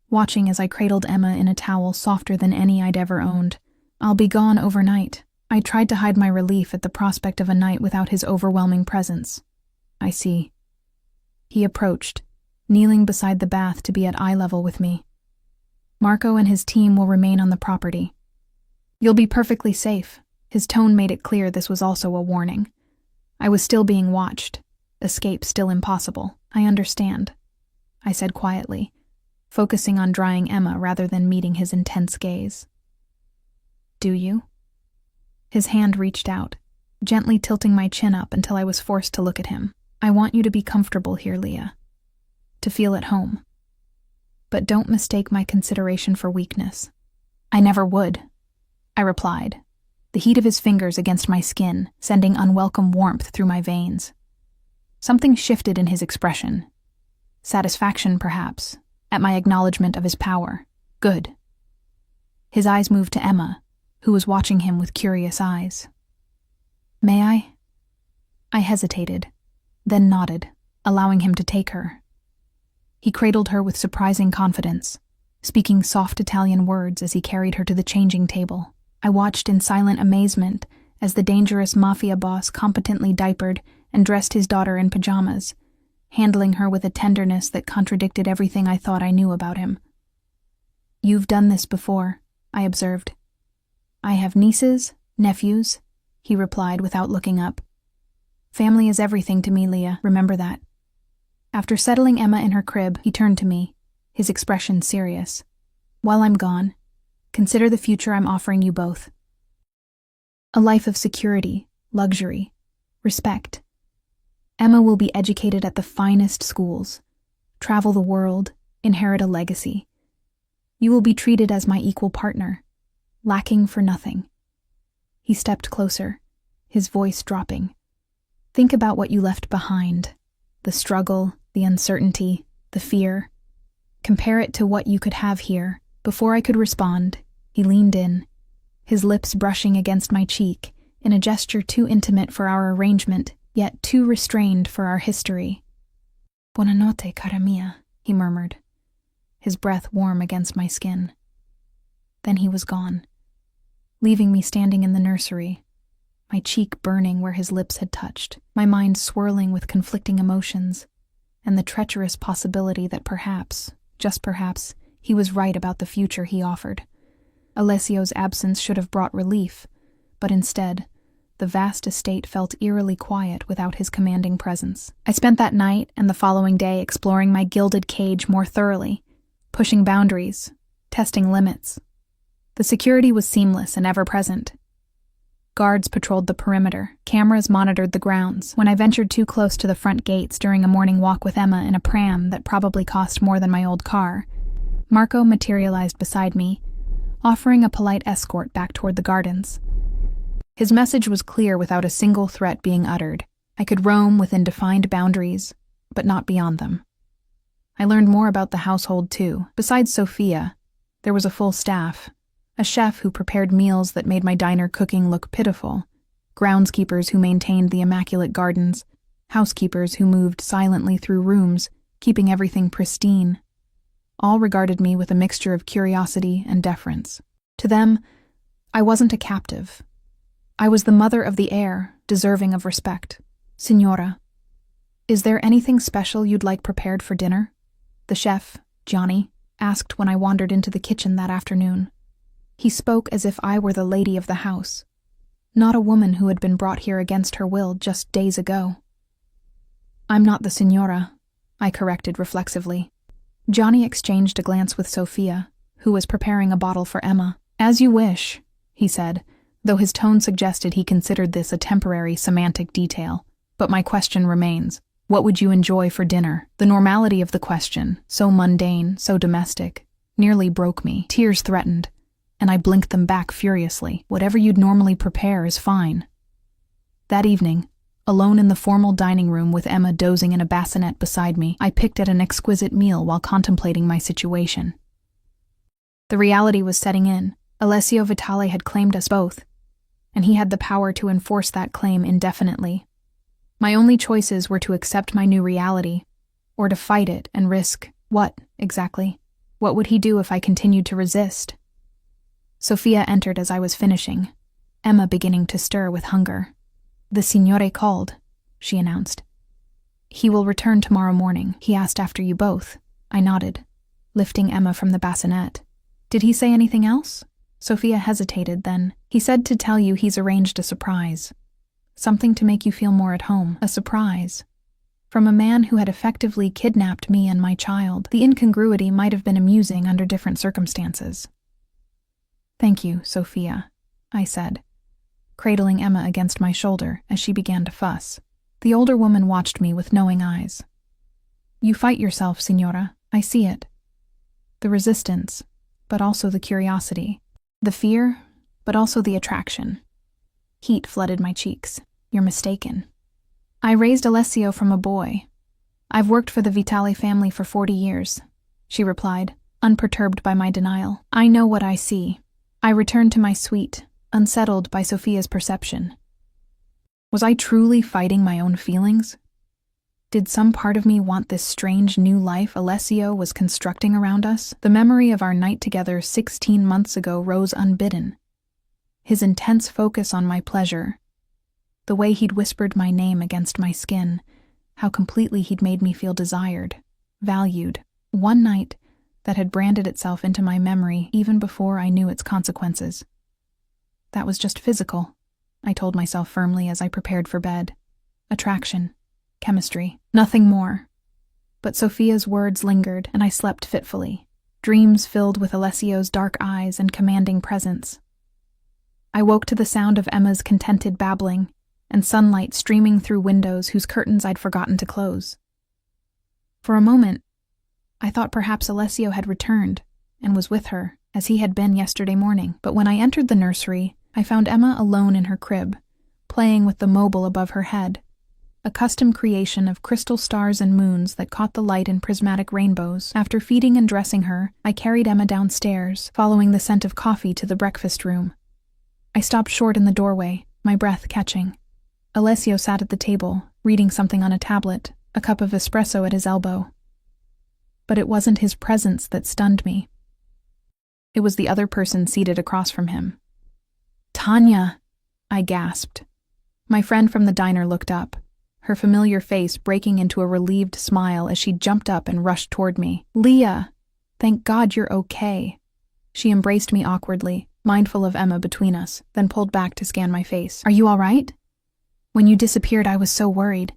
watching as I cradled Emma in a towel softer than any I'd ever owned. I'll be gone overnight. I tried to hide my relief at the prospect of a night without his overwhelming presence. I see. He approached, kneeling beside the bath to be at eye level with me. Marco and his team will remain on the property. You'll be perfectly safe. His tone made it clear this was also a warning. I was still being watched. Escape still impossible. I understand, I said quietly, focusing on drying Emma rather than meeting his intense gaze. Do you? His hand reached out, gently tilting my chin up until I was forced to look at him. I want you to be comfortable here, Leah. To feel at home. But don't mistake my consideration for weakness. I never would, I replied, the heat of his fingers against my skin sending unwelcome warmth through my veins. Something shifted in his expression. Satisfaction, perhaps, at my acknowledgement of his power. Good. His eyes moved to Emma, who was watching him with curious eyes. May I? I hesitated, then nodded, allowing him to take her. He cradled her with surprising confidence, speaking soft Italian words as he carried her to the changing table. I watched in silent amazement as the dangerous Mafia boss competently diapered and dressed his daughter in pajamas, handling her with a tenderness that contradicted everything I thought I knew about him. You've done this before, I observed. I have nieces, nephews, he replied without looking up. Family is everything to me, Leah, remember that. After settling Emma in her crib, he turned to me, his expression serious. While I'm gone, consider the future I'm offering you both. A life of security, luxury, respect. Emma will be educated at the finest schools, travel the world, inherit a legacy. You will be treated as my equal partner, lacking for nothing. He stepped closer, his voice dropping. Think about what you left behind. The struggle, the uncertainty, the fear. Compare it to what you could have here. Before I could respond, he leaned in, his lips brushing against my cheek, in a gesture too intimate for our arrangement, yet too restrained for our history. Buonanotte, cara mia, he murmured, his breath warm against my skin. Then he was gone, leaving me standing in the nursery, my cheek burning where his lips had touched, my mind swirling with conflicting emotions, and the treacherous possibility that perhaps, just perhaps, he was right about the future he offered. Alessio's absence should have brought relief, but instead, the vast estate felt eerily quiet without his commanding presence. I spent that night and the following day exploring my gilded cage more thoroughly, pushing boundaries, testing limits. The security was seamless and ever-present. Guards patrolled the perimeter, cameras monitored the grounds. When I ventured too close to the front gates during a morning walk with Emma in a pram that probably cost more than my old car, Marco materialized beside me, offering a polite escort back toward the gardens. His message was clear without a single threat being uttered. I could roam within defined boundaries, but not beyond them. I learned more about the household too. Besides Sophia, there was a full staff. A chef who prepared meals that made my diner cooking look pitiful, groundskeepers who maintained the immaculate gardens, housekeepers who moved silently through rooms, keeping everything pristine. All regarded me with a mixture of curiosity and deference. To them, I wasn't a captive. I was the mother of the heir, deserving of respect. Signora, is there anything special you'd like prepared for dinner? The chef, Johnny, asked when I wandered into the kitchen that afternoon. He spoke as if I were the lady of the house, not a woman who had been brought here against her will just days ago. I'm not the signora, I corrected reflexively. Johnny exchanged a glance with Sophia, who was preparing a bottle for Emma. As you wish, he said, though his tone suggested he considered this a temporary semantic detail. But my question remains. What would you enjoy for dinner? The normality of the question, so mundane, so domestic, nearly broke me. Tears threatened, and I blinked them back furiously. Whatever you'd normally prepare is fine. That evening, alone in the formal dining room with Emma dozing in a bassinet beside me, I picked at an exquisite meal while contemplating my situation. The reality was setting in. Alessio Vitale had claimed us both, and he had the power to enforce that claim indefinitely. My only choices were to accept my new reality, or to fight it and risk what, exactly? What would he do if I continued to resist? Sophia entered as I was finishing, Emma beginning to stir with hunger. "The signore called," she announced. "He will return tomorrow morning. He asked after you both." I nodded, lifting Emma from the bassinet. "Did he say anything else?" Sophia hesitated, then, "He said to tell you he's arranged a surprise. Something to make you feel more at home. A surprise. From a man who had effectively kidnapped me and my child. The incongruity might have been amusing under different circumstances." "Thank you, Sophia," I said, cradling Emma against my shoulder as she began to fuss. The older woman watched me with knowing eyes. "You fight yourself, signora. I see it. The resistance, but also the curiosity. The fear, but also the attraction." Heat flooded my cheeks. "You're mistaken. I raised Alessio from a boy. I've worked for the Vitale family for 40 years, she replied, unperturbed by my denial. "I know what I see." I returned to my suite, unsettled by Sophia's perception. Was I truly fighting my own feelings? Did some part of me want this strange new life Alessio was constructing around us? The memory of our night together 16 months ago rose unbidden. His intense focus on my pleasure, the way he'd whispered my name against my skin, how completely he'd made me feel desired, valued. One night that had branded itself into my memory even before I knew its consequences. That was just physical, I told myself firmly as I prepared for bed. Attraction, chemistry, nothing more. But Sophia's words lingered, and I slept fitfully, dreams filled with Alessio's dark eyes and commanding presence. I woke to the sound of Emma's contented babbling, and sunlight streaming through windows whose curtains I'd forgotten to close. For a moment, I thought perhaps Alessio had returned and was with her, as he had been yesterday morning. But when I entered the nursery, I found Emma alone in her crib, playing with the mobile above her head, a custom creation of crystal stars and moons that caught the light in prismatic rainbows. After feeding and dressing her, I carried Emma downstairs, following the scent of coffee to the breakfast room. I stopped short in the doorway, my breath catching. Alessio sat at the table, reading something on a tablet, a cup of espresso at his elbow. But it wasn't his presence that stunned me. It was the other person seated across from him. "Tanya!" I gasped. My friend from the diner looked up, her familiar face breaking into a relieved smile as she jumped up and rushed toward me. "Leah! Thank God you're okay." She embraced me awkwardly, mindful of Emma between us, then pulled back to scan my face. "Are you all right? When you disappeared, I was so worried.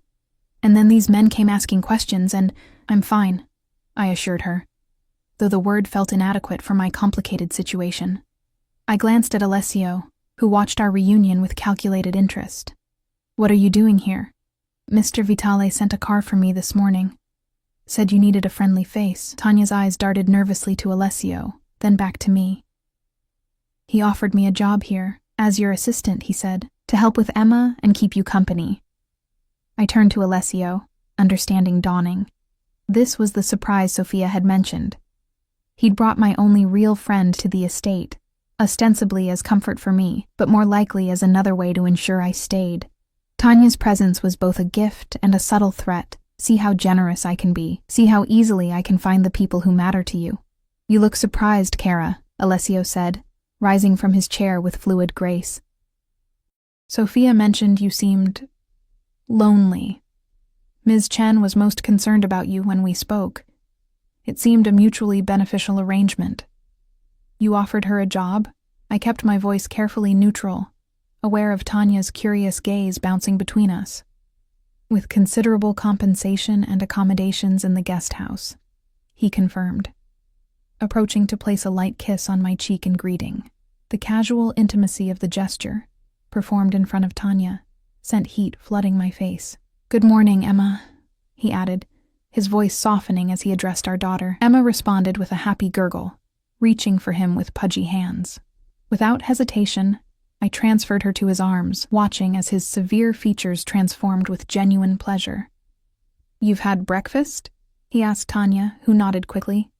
And then these men came asking questions, and I'm fine," I assured her, though the word felt inadequate for my complicated situation. I glanced at Alessio, who watched our reunion with calculated interest. "What are you doing here?" "Mr. Vitale sent a car for me this morning. Said you needed a friendly face." Tanya's eyes darted nervously to Alessio, then back to me. "He offered me a job here, as your assistant," he said, "to help with Emma and keep you company." I turned to Alessio, understanding dawning. This was the surprise Sophia had mentioned. He'd brought my only real friend to the estate, ostensibly as comfort for me, but more likely as another way to ensure I stayed. Tanya's presence was both a gift and a subtle threat. See how generous I can be. See how easily I can find the people who matter to you. "You look surprised, Kara," Alessio said, rising from his chair with fluid grace. "Sophia mentioned you seemed lonely. Ms. Chen was most concerned about you when we spoke. It seemed a mutually beneficial arrangement. You offered her a job?" I kept my voice carefully neutral, aware of Tanya's curious gaze bouncing between us. "With considerable compensation and accommodations in the guest house," he confirmed, approaching to place a light kiss on my cheek in greeting. The casual intimacy of the gesture, performed in front of Tanya, sent heat flooding my face. "Good morning, Emma," he added, his voice softening as he addressed our daughter. Emma responded with a happy gurgle, reaching for him with pudgy hands. Without hesitation, I transferred her to his arms, watching as his severe features transformed with genuine pleasure. "You've had breakfast?" he asked Tanya, who nodded quickly.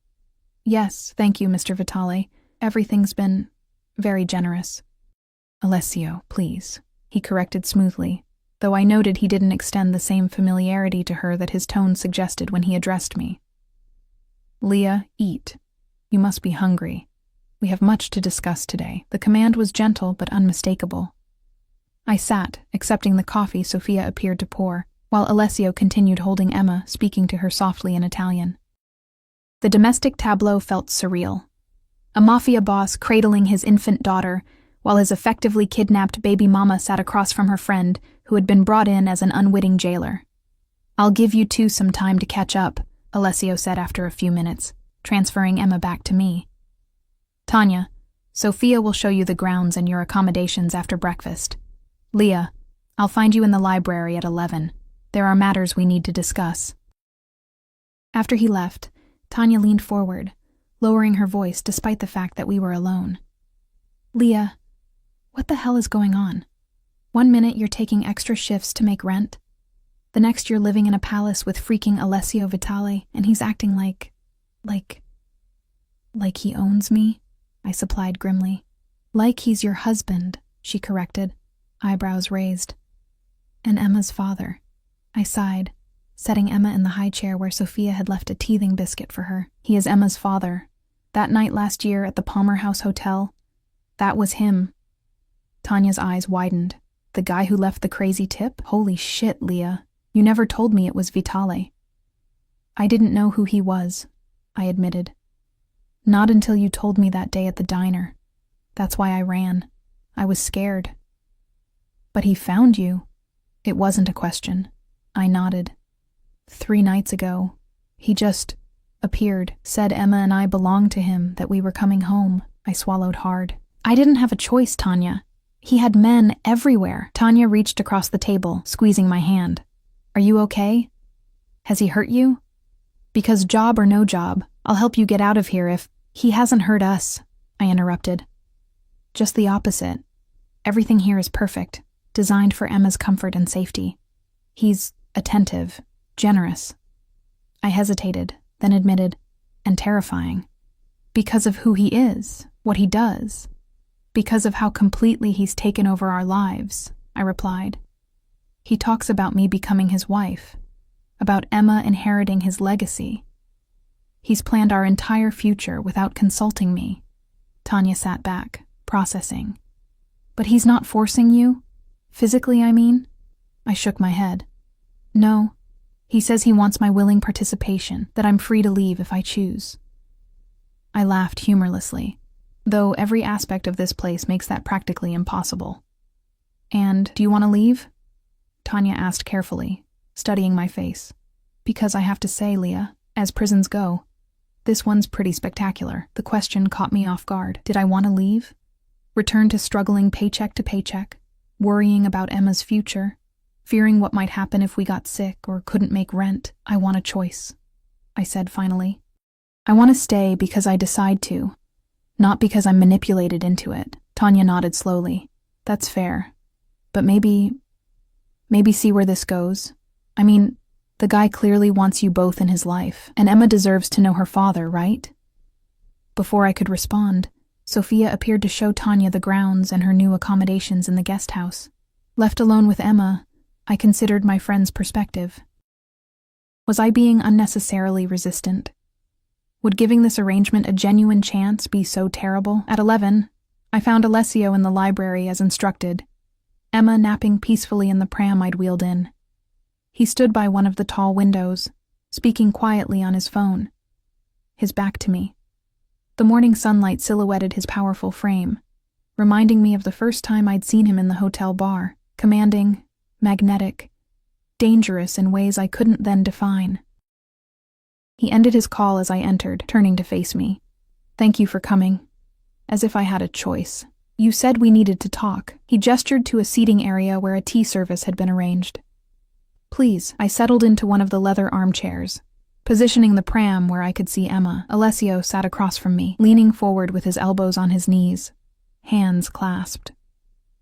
"Yes, thank you, Mr. Vitale. Everything's been very generous." "Alessio, please," he corrected smoothly, though I noted he didn't extend the same familiarity to her that his tone suggested when he addressed me. "Leah, eat. You must be hungry." We have much to discuss today." The command was gentle but unmistakable. I sat, accepting the coffee Sophia appeared to pour, while Alessio continued holding Emma, speaking to her softly in Italian. The domestic tableau felt surreal. A mafia boss cradling his infant daughter, while his effectively kidnapped baby mama sat across from her friend, who had been brought in as an unwitting jailer. "I'll give you two some time to catch up," Alessio said after a few minutes, transferring Emma back to me. "Tanya, Sophia will show you the grounds and your accommodations after breakfast. Leah, I'll find you in the library at 11. There are matters we need to discuss." After he left, Tanya leaned forward, lowering her voice despite the fact that we were alone. "Leah, what the hell is going on? One minute you're taking extra shifts to make rent. The next you're living in a palace with freaking Alessio Vitale, and he's acting like he owns me," I supplied grimly. "Like he's your husband," she corrected, eyebrows raised. "And Emma's father," I sighed, setting Emma in the high chair where Sophia had left a teething biscuit for her. "He is Emma's father. That night last year at the Palmer House Hotel, that was him." Tanya's eyes widened. "The guy who left the crazy tip? Holy shit, Leah. You never told me it was Vitale." "I didn't know who he was," I admitted. "Not until you told me that day at the diner. That's why I ran. I was scared." "But he found you." It wasn't a question. I nodded. 3 nights ago, he just appeared, said Emma and I belonged to him, that we were coming home. I swallowed hard. "I didn't have a choice, Tanya. He had men everywhere." Tanya reached across the table, squeezing my hand. "Are you okay? Has he hurt you? Because job or no job, I'll help you get out of here if—" "He hasn't hurt us," I interrupted. "Just the opposite. Everything here is perfect, designed for Emma's comfort and safety. He's attentive, generous." I hesitated, then admitted, "and terrifying. Because of who he is, what he does. Because of how completely he's taken over our lives," I replied. "He talks about me becoming his wife, about Emma inheriting his legacy. He's planned our entire future without consulting me." Tanya sat back, processing. "But he's not forcing you? Physically, I mean?" I shook my head. "No. He says he wants my willing participation, that I'm free to leave if I choose." I laughed humorlessly, though every aspect of this place makes that practically impossible. "And do you want to leave?" Tanya asked carefully, studying my face. "Because I have to say, Leah, as prisons go, this one's pretty spectacular." The question caught me off guard. Did I want to leave? Return to struggling paycheck to paycheck, worrying about Emma's future, fearing what might happen if we got sick or couldn't make rent? "I want a choice," I said finally. "I want to stay because I decide to, not because I'm manipulated into it." Tanya nodded slowly. "That's fair. But maybe see where this goes. I mean, the guy clearly wants you both in his life, and Emma deserves to know her father, right?" Before I could respond, Sophia appeared to show Tanya the grounds and her new accommodations in the guest house. Left alone with Emma, I considered my friend's perspective. Was I being unnecessarily resistant? Would giving this arrangement a genuine chance be so terrible? At 11, I found Alessio in the library as instructed, Emma napping peacefully in the pram I'd wheeled in. He stood by one of the tall windows, speaking quietly on his phone, his back to me. The morning sunlight silhouetted his powerful frame, reminding me of the first time I'd seen him in the hotel bar, commanding, magnetic, dangerous in ways I couldn't then define. He ended his call as I entered, turning to face me. "Thank you for coming." As if I had a choice. "You said we needed to talk." He gestured to a seating area where a tea service had been arranged. "Please." I settled into one of the leather armchairs, positioning the pram where I could see Emma. Alessio sat across from me, leaning forward with his elbows on his knees, hands clasped.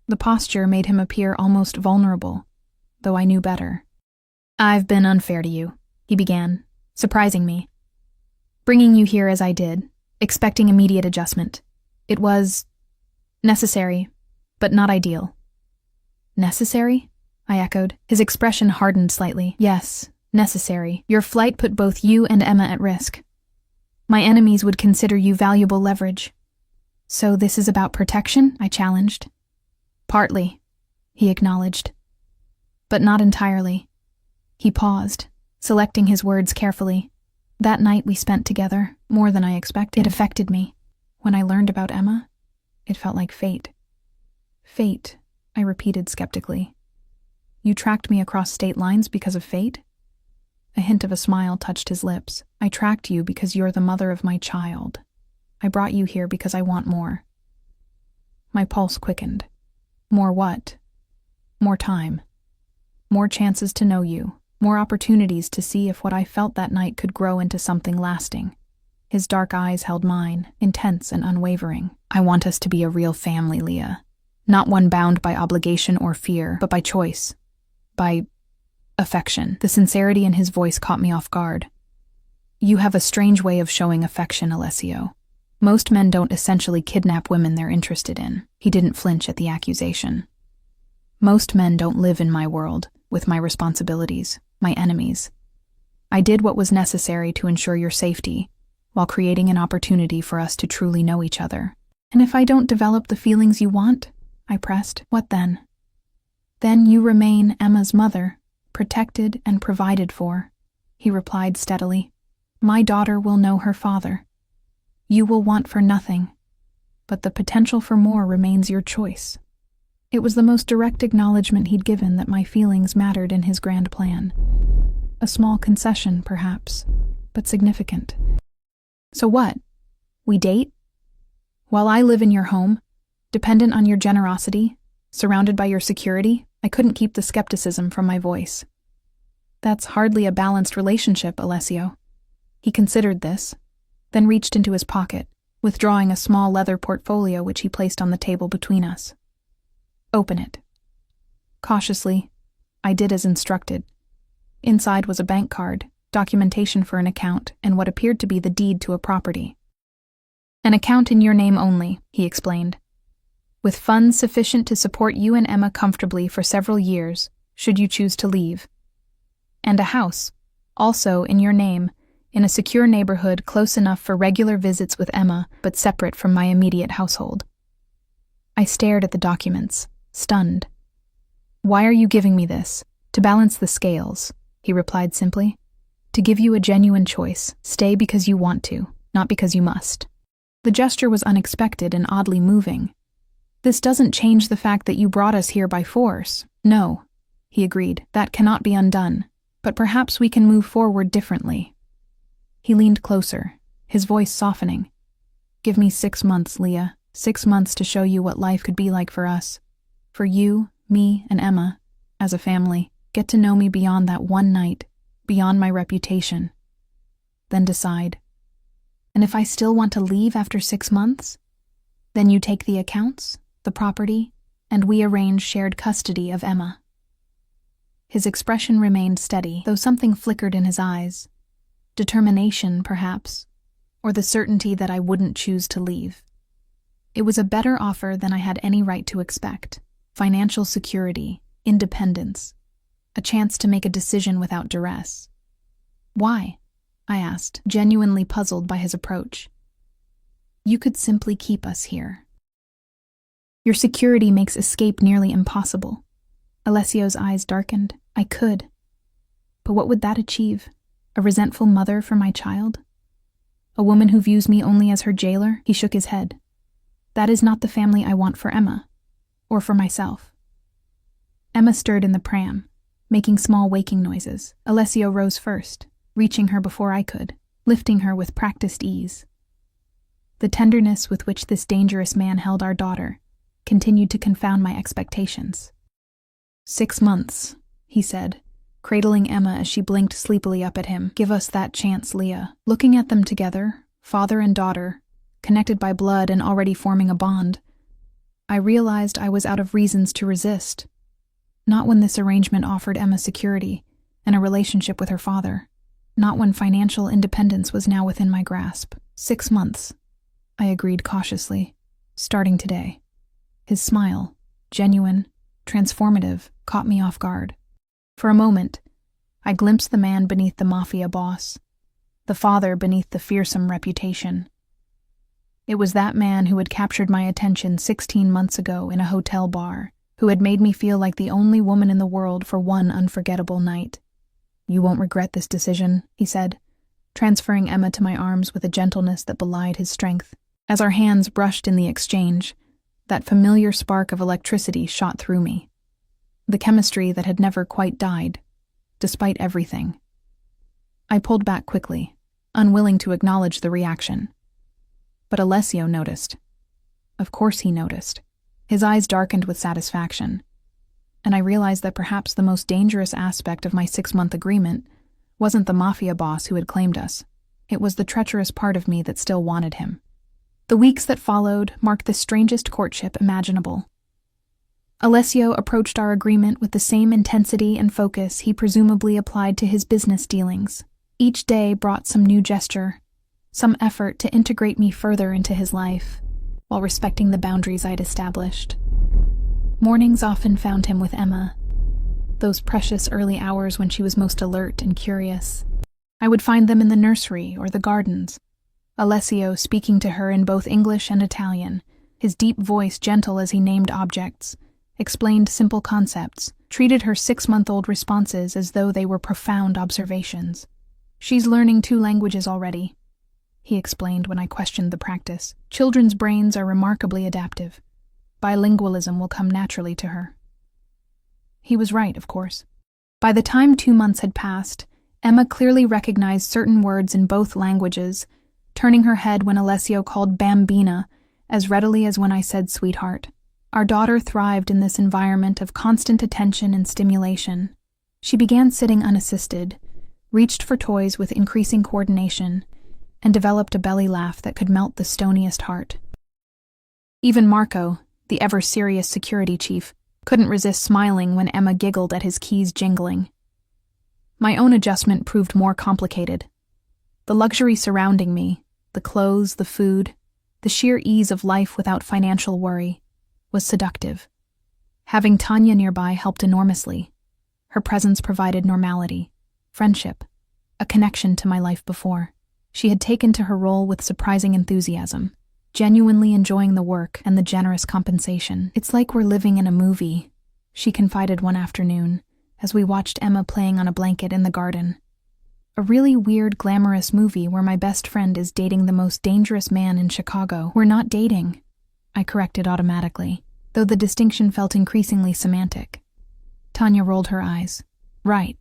The posture made him appear almost vulnerable, though I knew better. "I've been unfair to you," he began, surprising me. "Bringing you here as I did, expecting immediate adjustment. It was necessary, but not ideal." "Necessary?" I echoed. His expression hardened slightly. "Yes, necessary. Your flight put both you and Emma at risk. My enemies would consider you valuable leverage. So this is about protection? I challenged. Partly, he acknowledged. But not entirely. He paused, selecting his words carefully. That night we spent together, more than I expected. It affected me. When I learned about Emma, it felt like fate. Fate, I repeated skeptically. You tracked me across state lines because of fate? A hint of a smile touched his lips. I tracked you because you're the mother of my child. I brought you here because I want more. My pulse quickened. More what? More time. More chances to know you. More opportunities to see if what I felt that night could grow into something lasting. His dark eyes held mine, intense and unwavering. I want us to be a real family, Leah. Not one bound by obligation or fear, but by choice. By affection. The sincerity in his voice caught me off guard. You have a strange way of showing affection, Alessio. Most men don't essentially kidnap women they're interested in. He didn't flinch at the accusation. Most men don't live in my world, with my responsibilities, my enemies. I did what was necessary to ensure your safety, while creating an opportunity for us to truly know each other. And if I don't develop the feelings you want, I pressed, what then? Then you remain Emma's mother, protected and provided for, he replied steadily. My daughter will know her father. You will want for nothing, but the potential for more remains your choice. It was the most direct acknowledgement he'd given that my feelings mattered in his grand plan. A small concession, perhaps, but significant. So what? We date? While I live in your home, dependent on your generosity, surrounded by your security, I couldn't keep the skepticism from my voice. That's hardly a balanced relationship, Alessio. He considered this, then reached into his pocket, withdrawing a small leather portfolio which he placed on the table between us. Open it. Cautiously, I did as instructed. Inside was a bank card, documentation for an account, and what appeared to be the deed to a property. An account in your name only, he explained, with funds sufficient to support you and Emma comfortably for several years, should you choose to leave. And a house, also in your name, in a secure neighborhood close enough for regular visits with Emma, but separate from my immediate household. I stared at the documents, stunned. Why are you giving me this? To balance the scales, he replied simply. To give you a genuine choice. Stay because you want to, not because you must. The gesture was unexpected and oddly moving. This doesn't change the fact that you brought us here by force. No, he agreed, that cannot be undone, but perhaps we can move forward differently. He leaned closer, his voice softening. Give me 6 months, Leah, 6 months to show you what life could be like for us. For you, me, and Emma, as a family. Get to know me beyond that one night, beyond my reputation. Then decide. And if I still want to leave after 6 months? Then you take the accounts, the property, and we arrange shared custody of Emma. His expression remained steady, though something flickered in his eyes. Determination, perhaps, or the certainty that I wouldn't choose to leave. It was a better offer than I had any right to expect. Financial security, independence, a chance to make a decision without duress. Why? I asked, genuinely puzzled by his approach. You could simply keep us here. Your security makes escape nearly impossible. Alessio's eyes darkened. I could. But what would that achieve? A resentful mother for my child? A woman who views me only as her jailer? He shook his head. That is not the family I want for Emma, or for myself. Emma stirred in the pram, making small waking noises. Alessio rose first, reaching her before I could, lifting her with practiced ease. The tenderness with which this dangerous man held our daughter continued to confound my expectations. 6 months, he said, cradling Emma as she blinked sleepily up at him. Give us that chance, Leah. Looking at them together, father and daughter, connected by blood and already forming a bond, I realized I was out of reasons to resist. Not when this arrangement offered Emma security and a relationship with her father. Not when financial independence was now within my grasp. 6 months, I agreed cautiously, starting today. His smile, genuine, transformative, caught me off guard. For a moment, I glimpsed the man beneath the Mafia boss, the father beneath the fearsome reputation. It was that man who had captured my attention 16 months ago in a hotel bar, who had made me feel like the only woman in the world for one unforgettable night. "You won't regret this decision," he said, transferring Emma to my arms with a gentleness that belied his strength. As our hands brushed in the exchange, that familiar spark of electricity shot through me. The chemistry that had never quite died, despite everything. I pulled back quickly, unwilling to acknowledge the reaction. But Alessio noticed. Of course he noticed. His eyes darkened with satisfaction, and I realized that perhaps the most dangerous aspect of my 6-month agreement wasn't the Mafia boss who had claimed us. It was the treacherous part of me that still wanted him. The weeks that followed marked the strangest courtship imaginable. Alessio approached our agreement with the same intensity and focus he presumably applied to his business dealings. Each day brought some new gesture, some effort to integrate me further into his life, while respecting the boundaries I'd established. Mornings often found him with Emma, those precious early hours when she was most alert and curious. I would find them in the nursery or the gardens, Alessio speaking to her in both English and Italian, his deep voice gentle as he named objects, explained simple concepts, treated her 6-month-old responses as though they were profound observations. "She's learning 2 languages already," he explained when I questioned the practice. "Children's brains are remarkably adaptive. Bilingualism will come naturally to her." He was right, of course. By the time 2 months had passed, Emma clearly recognized certain words in both languages, turning her head when Alessio called bambina as readily as when I said sweetheart. Our daughter thrived in this environment of constant attention and stimulation. She began sitting unassisted, reached for toys with increasing coordination, and developed a belly laugh that could melt the stoniest heart. Even Marco, the ever-serious security chief, couldn't resist smiling when Emma giggled at his keys jingling. My own adjustment proved more complicated. The luxury surrounding me, the clothes, the food, the sheer ease of life without financial worry, was seductive. Having Tanya nearby helped enormously. Her presence provided normality, friendship, a connection to my life before. She had taken to her role with surprising enthusiasm, genuinely enjoying the work and the generous compensation. "It's like we're living in a movie," she confided one afternoon, as we watched Emma playing on a blanket in the garden. "A really weird, glamorous movie where my best friend is dating the most dangerous man in Chicago." "We're not dating," I corrected automatically, though the distinction felt increasingly semantic. Tanya rolled her eyes. "Right.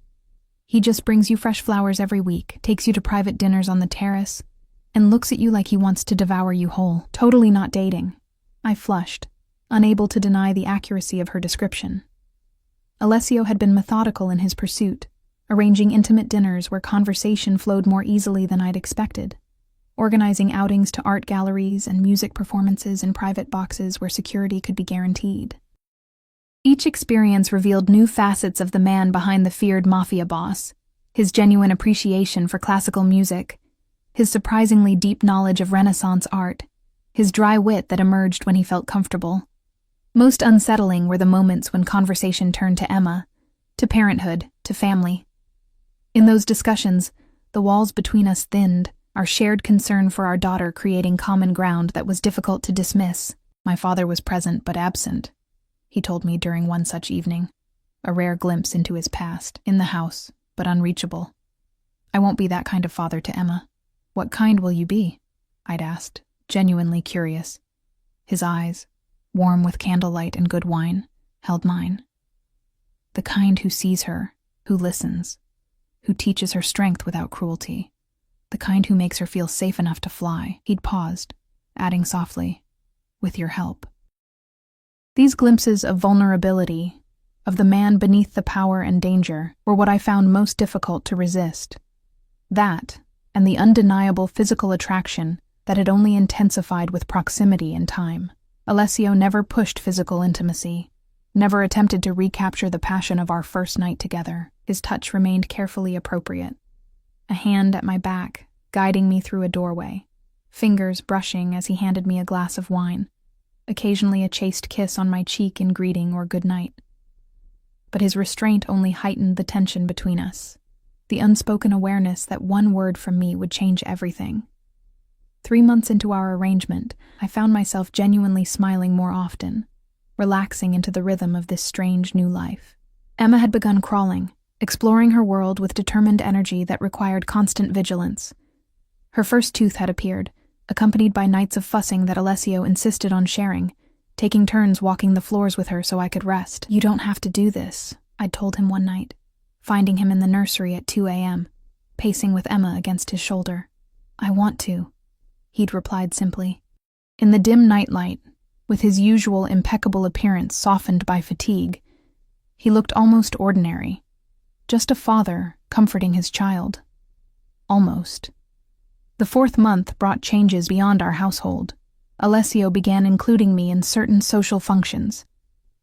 He just brings you fresh flowers every week, takes you to private dinners on the terrace, and looks at you like he wants to devour you whole. Totally not dating." I flushed, unable to deny the accuracy of her description. Alessio had been methodical in his pursuit, arranging intimate dinners where conversation flowed more easily than I'd expected, organizing outings to art galleries and music performances in private boxes where security could be guaranteed. Each experience revealed new facets of the man behind the feared Mafia boss, his genuine appreciation for classical music, his surprisingly deep knowledge of Renaissance art, his dry wit that emerged when he felt comfortable. Most unsettling were the moments when conversation turned to Emma, to parenthood, to family. In those discussions, the walls between us thinned, our shared concern for our daughter creating common ground that was difficult to dismiss. "My father was present but absent," he told me during one such evening, a rare glimpse into his past, in the house, but unreachable. "I won't be that kind of father to Emma." "What kind will you be?" I'd asked, genuinely curious. His eyes, warm with candlelight and good wine, held mine. "The kind who sees her, who listens, who teaches her strength without cruelty, the kind who makes her feel safe enough to fly." He'd paused, adding softly, "With your help." These glimpses of vulnerability, of the man beneath the power and danger, were what I found most difficult to resist. That, and the undeniable physical attraction that had only intensified with proximity and time. Alessio never pushed physical intimacy, never attempted to recapture the passion of our first night together. His touch remained carefully appropriate. A hand at my back, guiding me through a doorway, fingers brushing as he handed me a glass of wine, occasionally a chaste kiss on my cheek in greeting or good night. But his restraint only heightened the tension between us, the unspoken awareness that one word from me would change everything. 3 months into our arrangement, I found myself genuinely smiling more often, relaxing into the rhythm of this strange new life. Emma had begun crawling, exploring her world with determined energy that required constant vigilance. Her first tooth had appeared, accompanied by nights of fussing that Alessio insisted on sharing, taking turns walking the floors with her so I could rest. "You don't have to do this," I'd told him one night, finding him in the nursery at 2 a.m., pacing with Emma against his shoulder. "I want to," he'd replied simply. In the dim nightlight, with his usual impeccable appearance softened by fatigue, he looked almost ordinary. Just a father comforting his child. Almost. The 4th month brought changes beyond our household. Alessio began including me in certain social functions,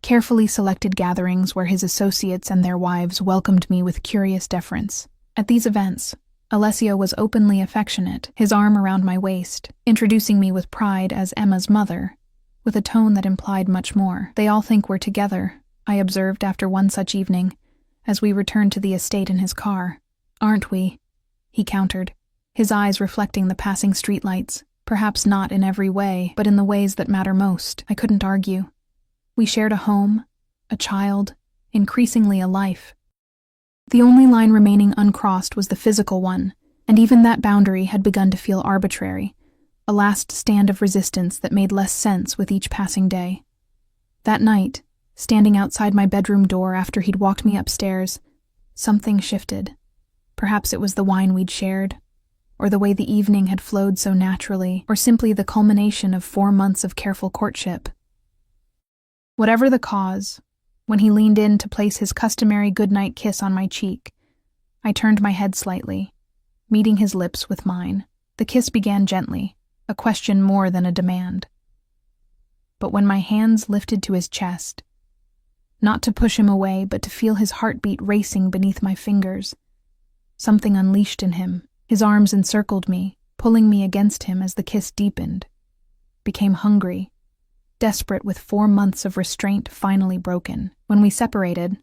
carefully selected gatherings where his associates and their wives welcomed me with curious deference. At these events, Alessio was openly affectionate, his arm around my waist, introducing me with pride as Emma's mother, with a tone that implied much more. "They all think we're together," I observed after one such evening, as we returned to the estate in his car. "Aren't we?" he countered, his eyes reflecting the passing streetlights, perhaps not in every way, but in the ways that matter most. I couldn't argue. We shared a home, a child, increasingly a life. The only line remaining uncrossed was the physical one, and even that boundary had begun to feel arbitrary, a last stand of resistance that made less sense with each passing day. That night, standing outside my bedroom door after he'd walked me upstairs, something shifted. Perhaps it was the wine we'd shared, or the way the evening had flowed so naturally, or simply the culmination of 4 months of careful courtship. Whatever the cause, when he leaned in to place his customary goodnight kiss on my cheek, I turned my head slightly, meeting his lips with mine. The kiss began gently, a question more than a demand. But when my hands lifted to his chest, not to push him away, but to feel his heartbeat racing beneath my fingers, something unleashed in him. His arms encircled me, pulling me against him as the kiss deepened, became hungry, desperate with 4 months of restraint finally broken. When we separated,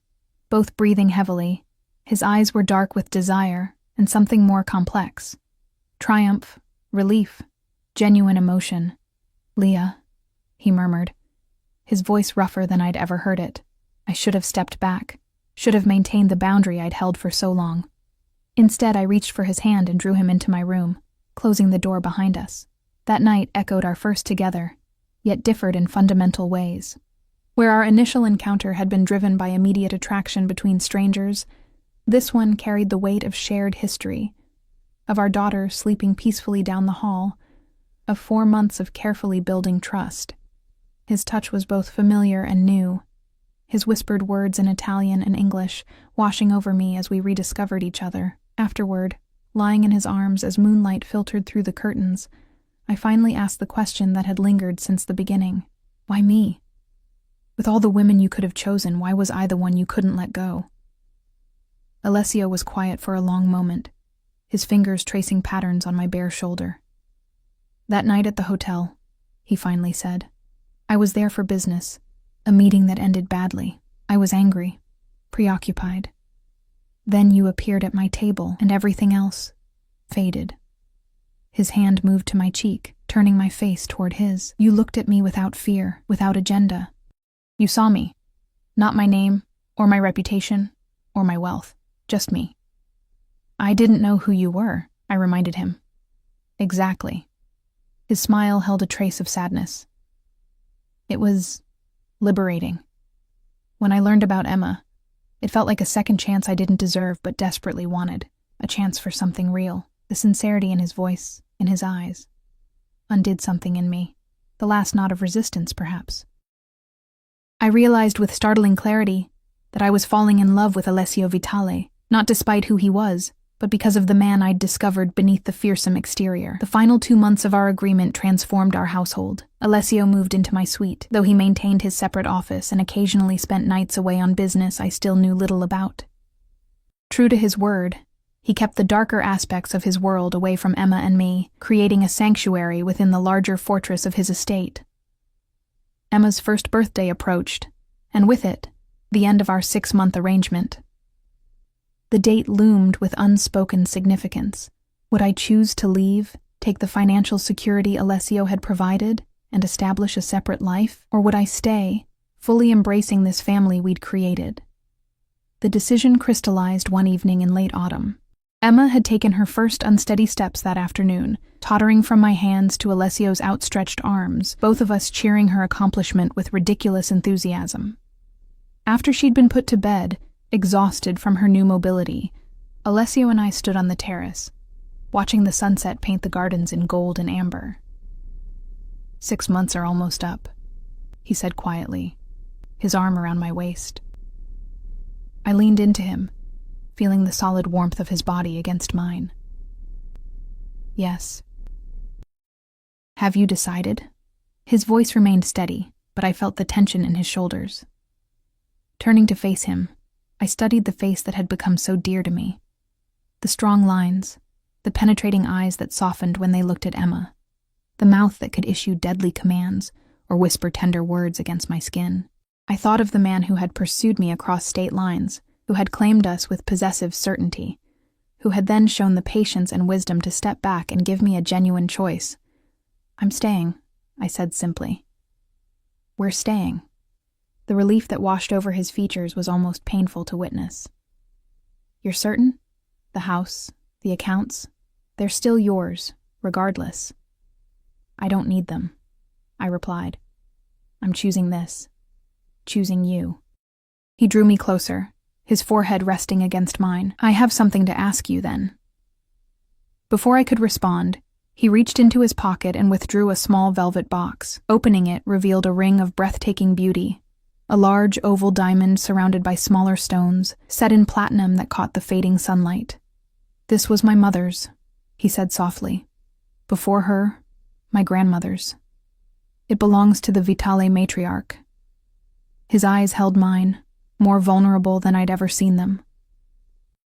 both breathing heavily, his eyes were dark with desire and something more complex. Triumph, relief, genuine emotion. "Leah," he murmured, his voice rougher than I'd ever heard it. I should have stepped back, should have maintained the boundary I'd held for so long. Instead, I reached for his hand and drew him into my room, closing the door behind us. That night echoed our first together, yet differed in fundamental ways. Where our initial encounter had been driven by immediate attraction between strangers, this one carried the weight of shared history, of our daughter sleeping peacefully down the hall, of 4 months of carefully building trust. His touch was both familiar and new, his whispered words in Italian and English washing over me as we rediscovered each other. Afterward, lying in his arms as moonlight filtered through the curtains, I finally asked the question that had lingered since the beginning. Why me? With all the women you could have chosen, why was I the one you couldn't let go? Alessio was quiet for a long moment, his fingers tracing patterns on my bare shoulder. "That night at the hotel," he finally said, "I was there for business, a meeting that ended badly. I was angry, preoccupied. Then you appeared at my table, and everything else faded." His hand moved to my cheek, turning my face toward his. "You looked at me without fear, without agenda. You saw me, not my name, or my reputation, or my wealth, just me." "I didn't know who you were," I reminded him. "Exactly." His smile held a trace of sadness. "It was liberating. When I learned about Emma, it felt like a second chance I didn't deserve but desperately wanted, a chance for something real." The sincerity in his voice, in his eyes, undid something in me, the last knot of resistance, perhaps. I realized with startling clarity that I was falling in love with Alessio Vitale, not despite who he was, but because of the man I'd discovered beneath the fearsome exterior. The final 2 months of our agreement transformed our household. Alessio moved into my suite, though he maintained his separate office and occasionally spent nights away on business I still knew little about. True to his word, he kept the darker aspects of his world away from Emma and me, creating a sanctuary within the larger fortress of his estate. Emma's first birthday approached, and with it, the end of our 6-month arrangement. The date loomed with unspoken significance. Would I choose to leave, Take the financial security Alessio had provided and establish a separate life? Or would I stay, fully embracing this family we'd created? The decision crystallized one evening in late autumn. Emma had taken her first unsteady steps that afternoon, tottering from my hands to Alessio's outstretched arms, both of us cheering her accomplishment with ridiculous enthusiasm. After she'd been put to bed, exhausted from her new mobility, Alessio and I stood on the terrace, watching the sunset paint the gardens in gold and amber. 6 months are almost up, he said quietly, his arm around my waist. I leaned into him, feeling the solid warmth of his body against mine. Yes. Have you decided? His voice remained steady, but I felt the tension in his shoulders. Turning to face him, I studied the face that had become so dear to me. The strong lines, the penetrating eyes that softened when they looked at Emma, the mouth that could issue deadly commands or whisper tender words against my skin. I thought of the man who had pursued me across state lines, who had claimed us with possessive certainty, who had then shown the patience and wisdom to step back and give me a genuine choice. I'm staying, I said simply. We're staying. The relief that washed over his features was almost painful to witness. You're certain? The house, the accounts, they're still yours, regardless. I don't need them, I replied. I'm choosing this. Choosing you. He drew me closer, his forehead resting against mine. I have something to ask you, then. Before I could respond, he reached into his pocket and withdrew a small velvet box. Opening it revealed a ring of breathtaking beauty, a large oval diamond surrounded by smaller stones, set in platinum that caught the fading sunlight. This was my mother's, he said softly. Before her, my grandmother's. It belongs to the Vitale matriarch. His eyes held mine, more vulnerable than I'd ever seen them.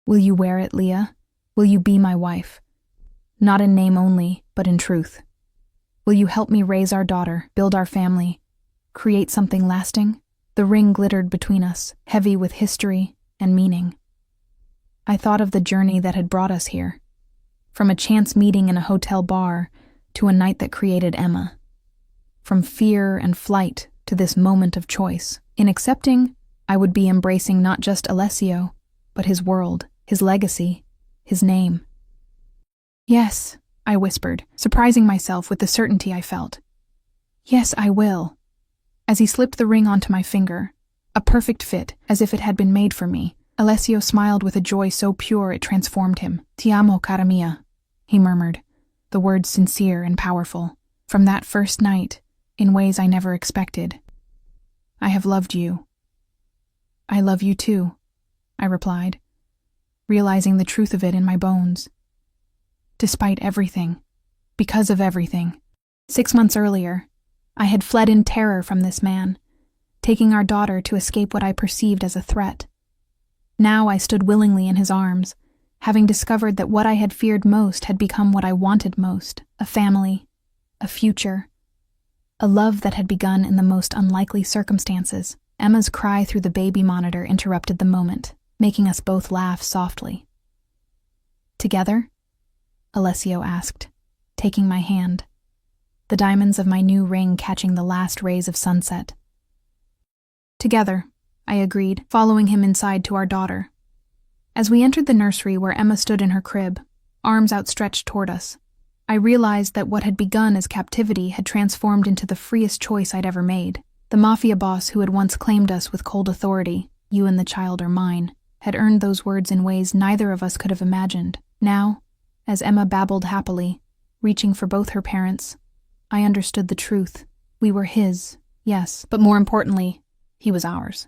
Will you wear it, Leah? Will you be my wife? Not in name only, but in truth. Will you help me raise our daughter, build our family, create something lasting? The ring glittered between us, heavy with history and meaning. I thought of the journey that had brought us here, from a chance meeting in a hotel bar to a night that created Emma, from fear and flight to this moment of choice. In accepting, I would be embracing not just Alessio, but his world, his legacy, his name. Yes, I whispered, surprising myself with the certainty I felt. Yes, I will. As he slipped the ring onto my finger, a perfect fit, as if it had been made for me, Alessio smiled with a joy so pure it transformed him. Ti amo, cara mia, he murmured, the words sincere and powerful. From that first night, in ways I never expected. I have loved you. I love you too, I replied, realizing the truth of it in my bones. Despite everything, because of everything. 6 months earlier, I had fled in terror from this man, taking our daughter to escape what I perceived as a threat. Now I stood willingly in his arms, having discovered that what I had feared most had become what I wanted most, a family, a future, a love that had begun in the most unlikely circumstances. Emma's cry through the baby monitor interrupted the moment, making us both laugh softly. Together? Alessio asked, taking my hand, the diamonds of my new ring catching the last rays of sunset. Together, I agreed, following him inside to our daughter. As we entered the nursery where Emma stood in her crib, arms outstretched toward us, I realized that what had begun as captivity had transformed into the freest choice I'd ever made. The Mafia boss who had once claimed us with cold authority, "You and the child are mine," had earned those words in ways neither of us could have imagined. Now, as Emma babbled happily, reaching for both her parents, I understood the truth. We were his, yes, but more importantly, he was ours.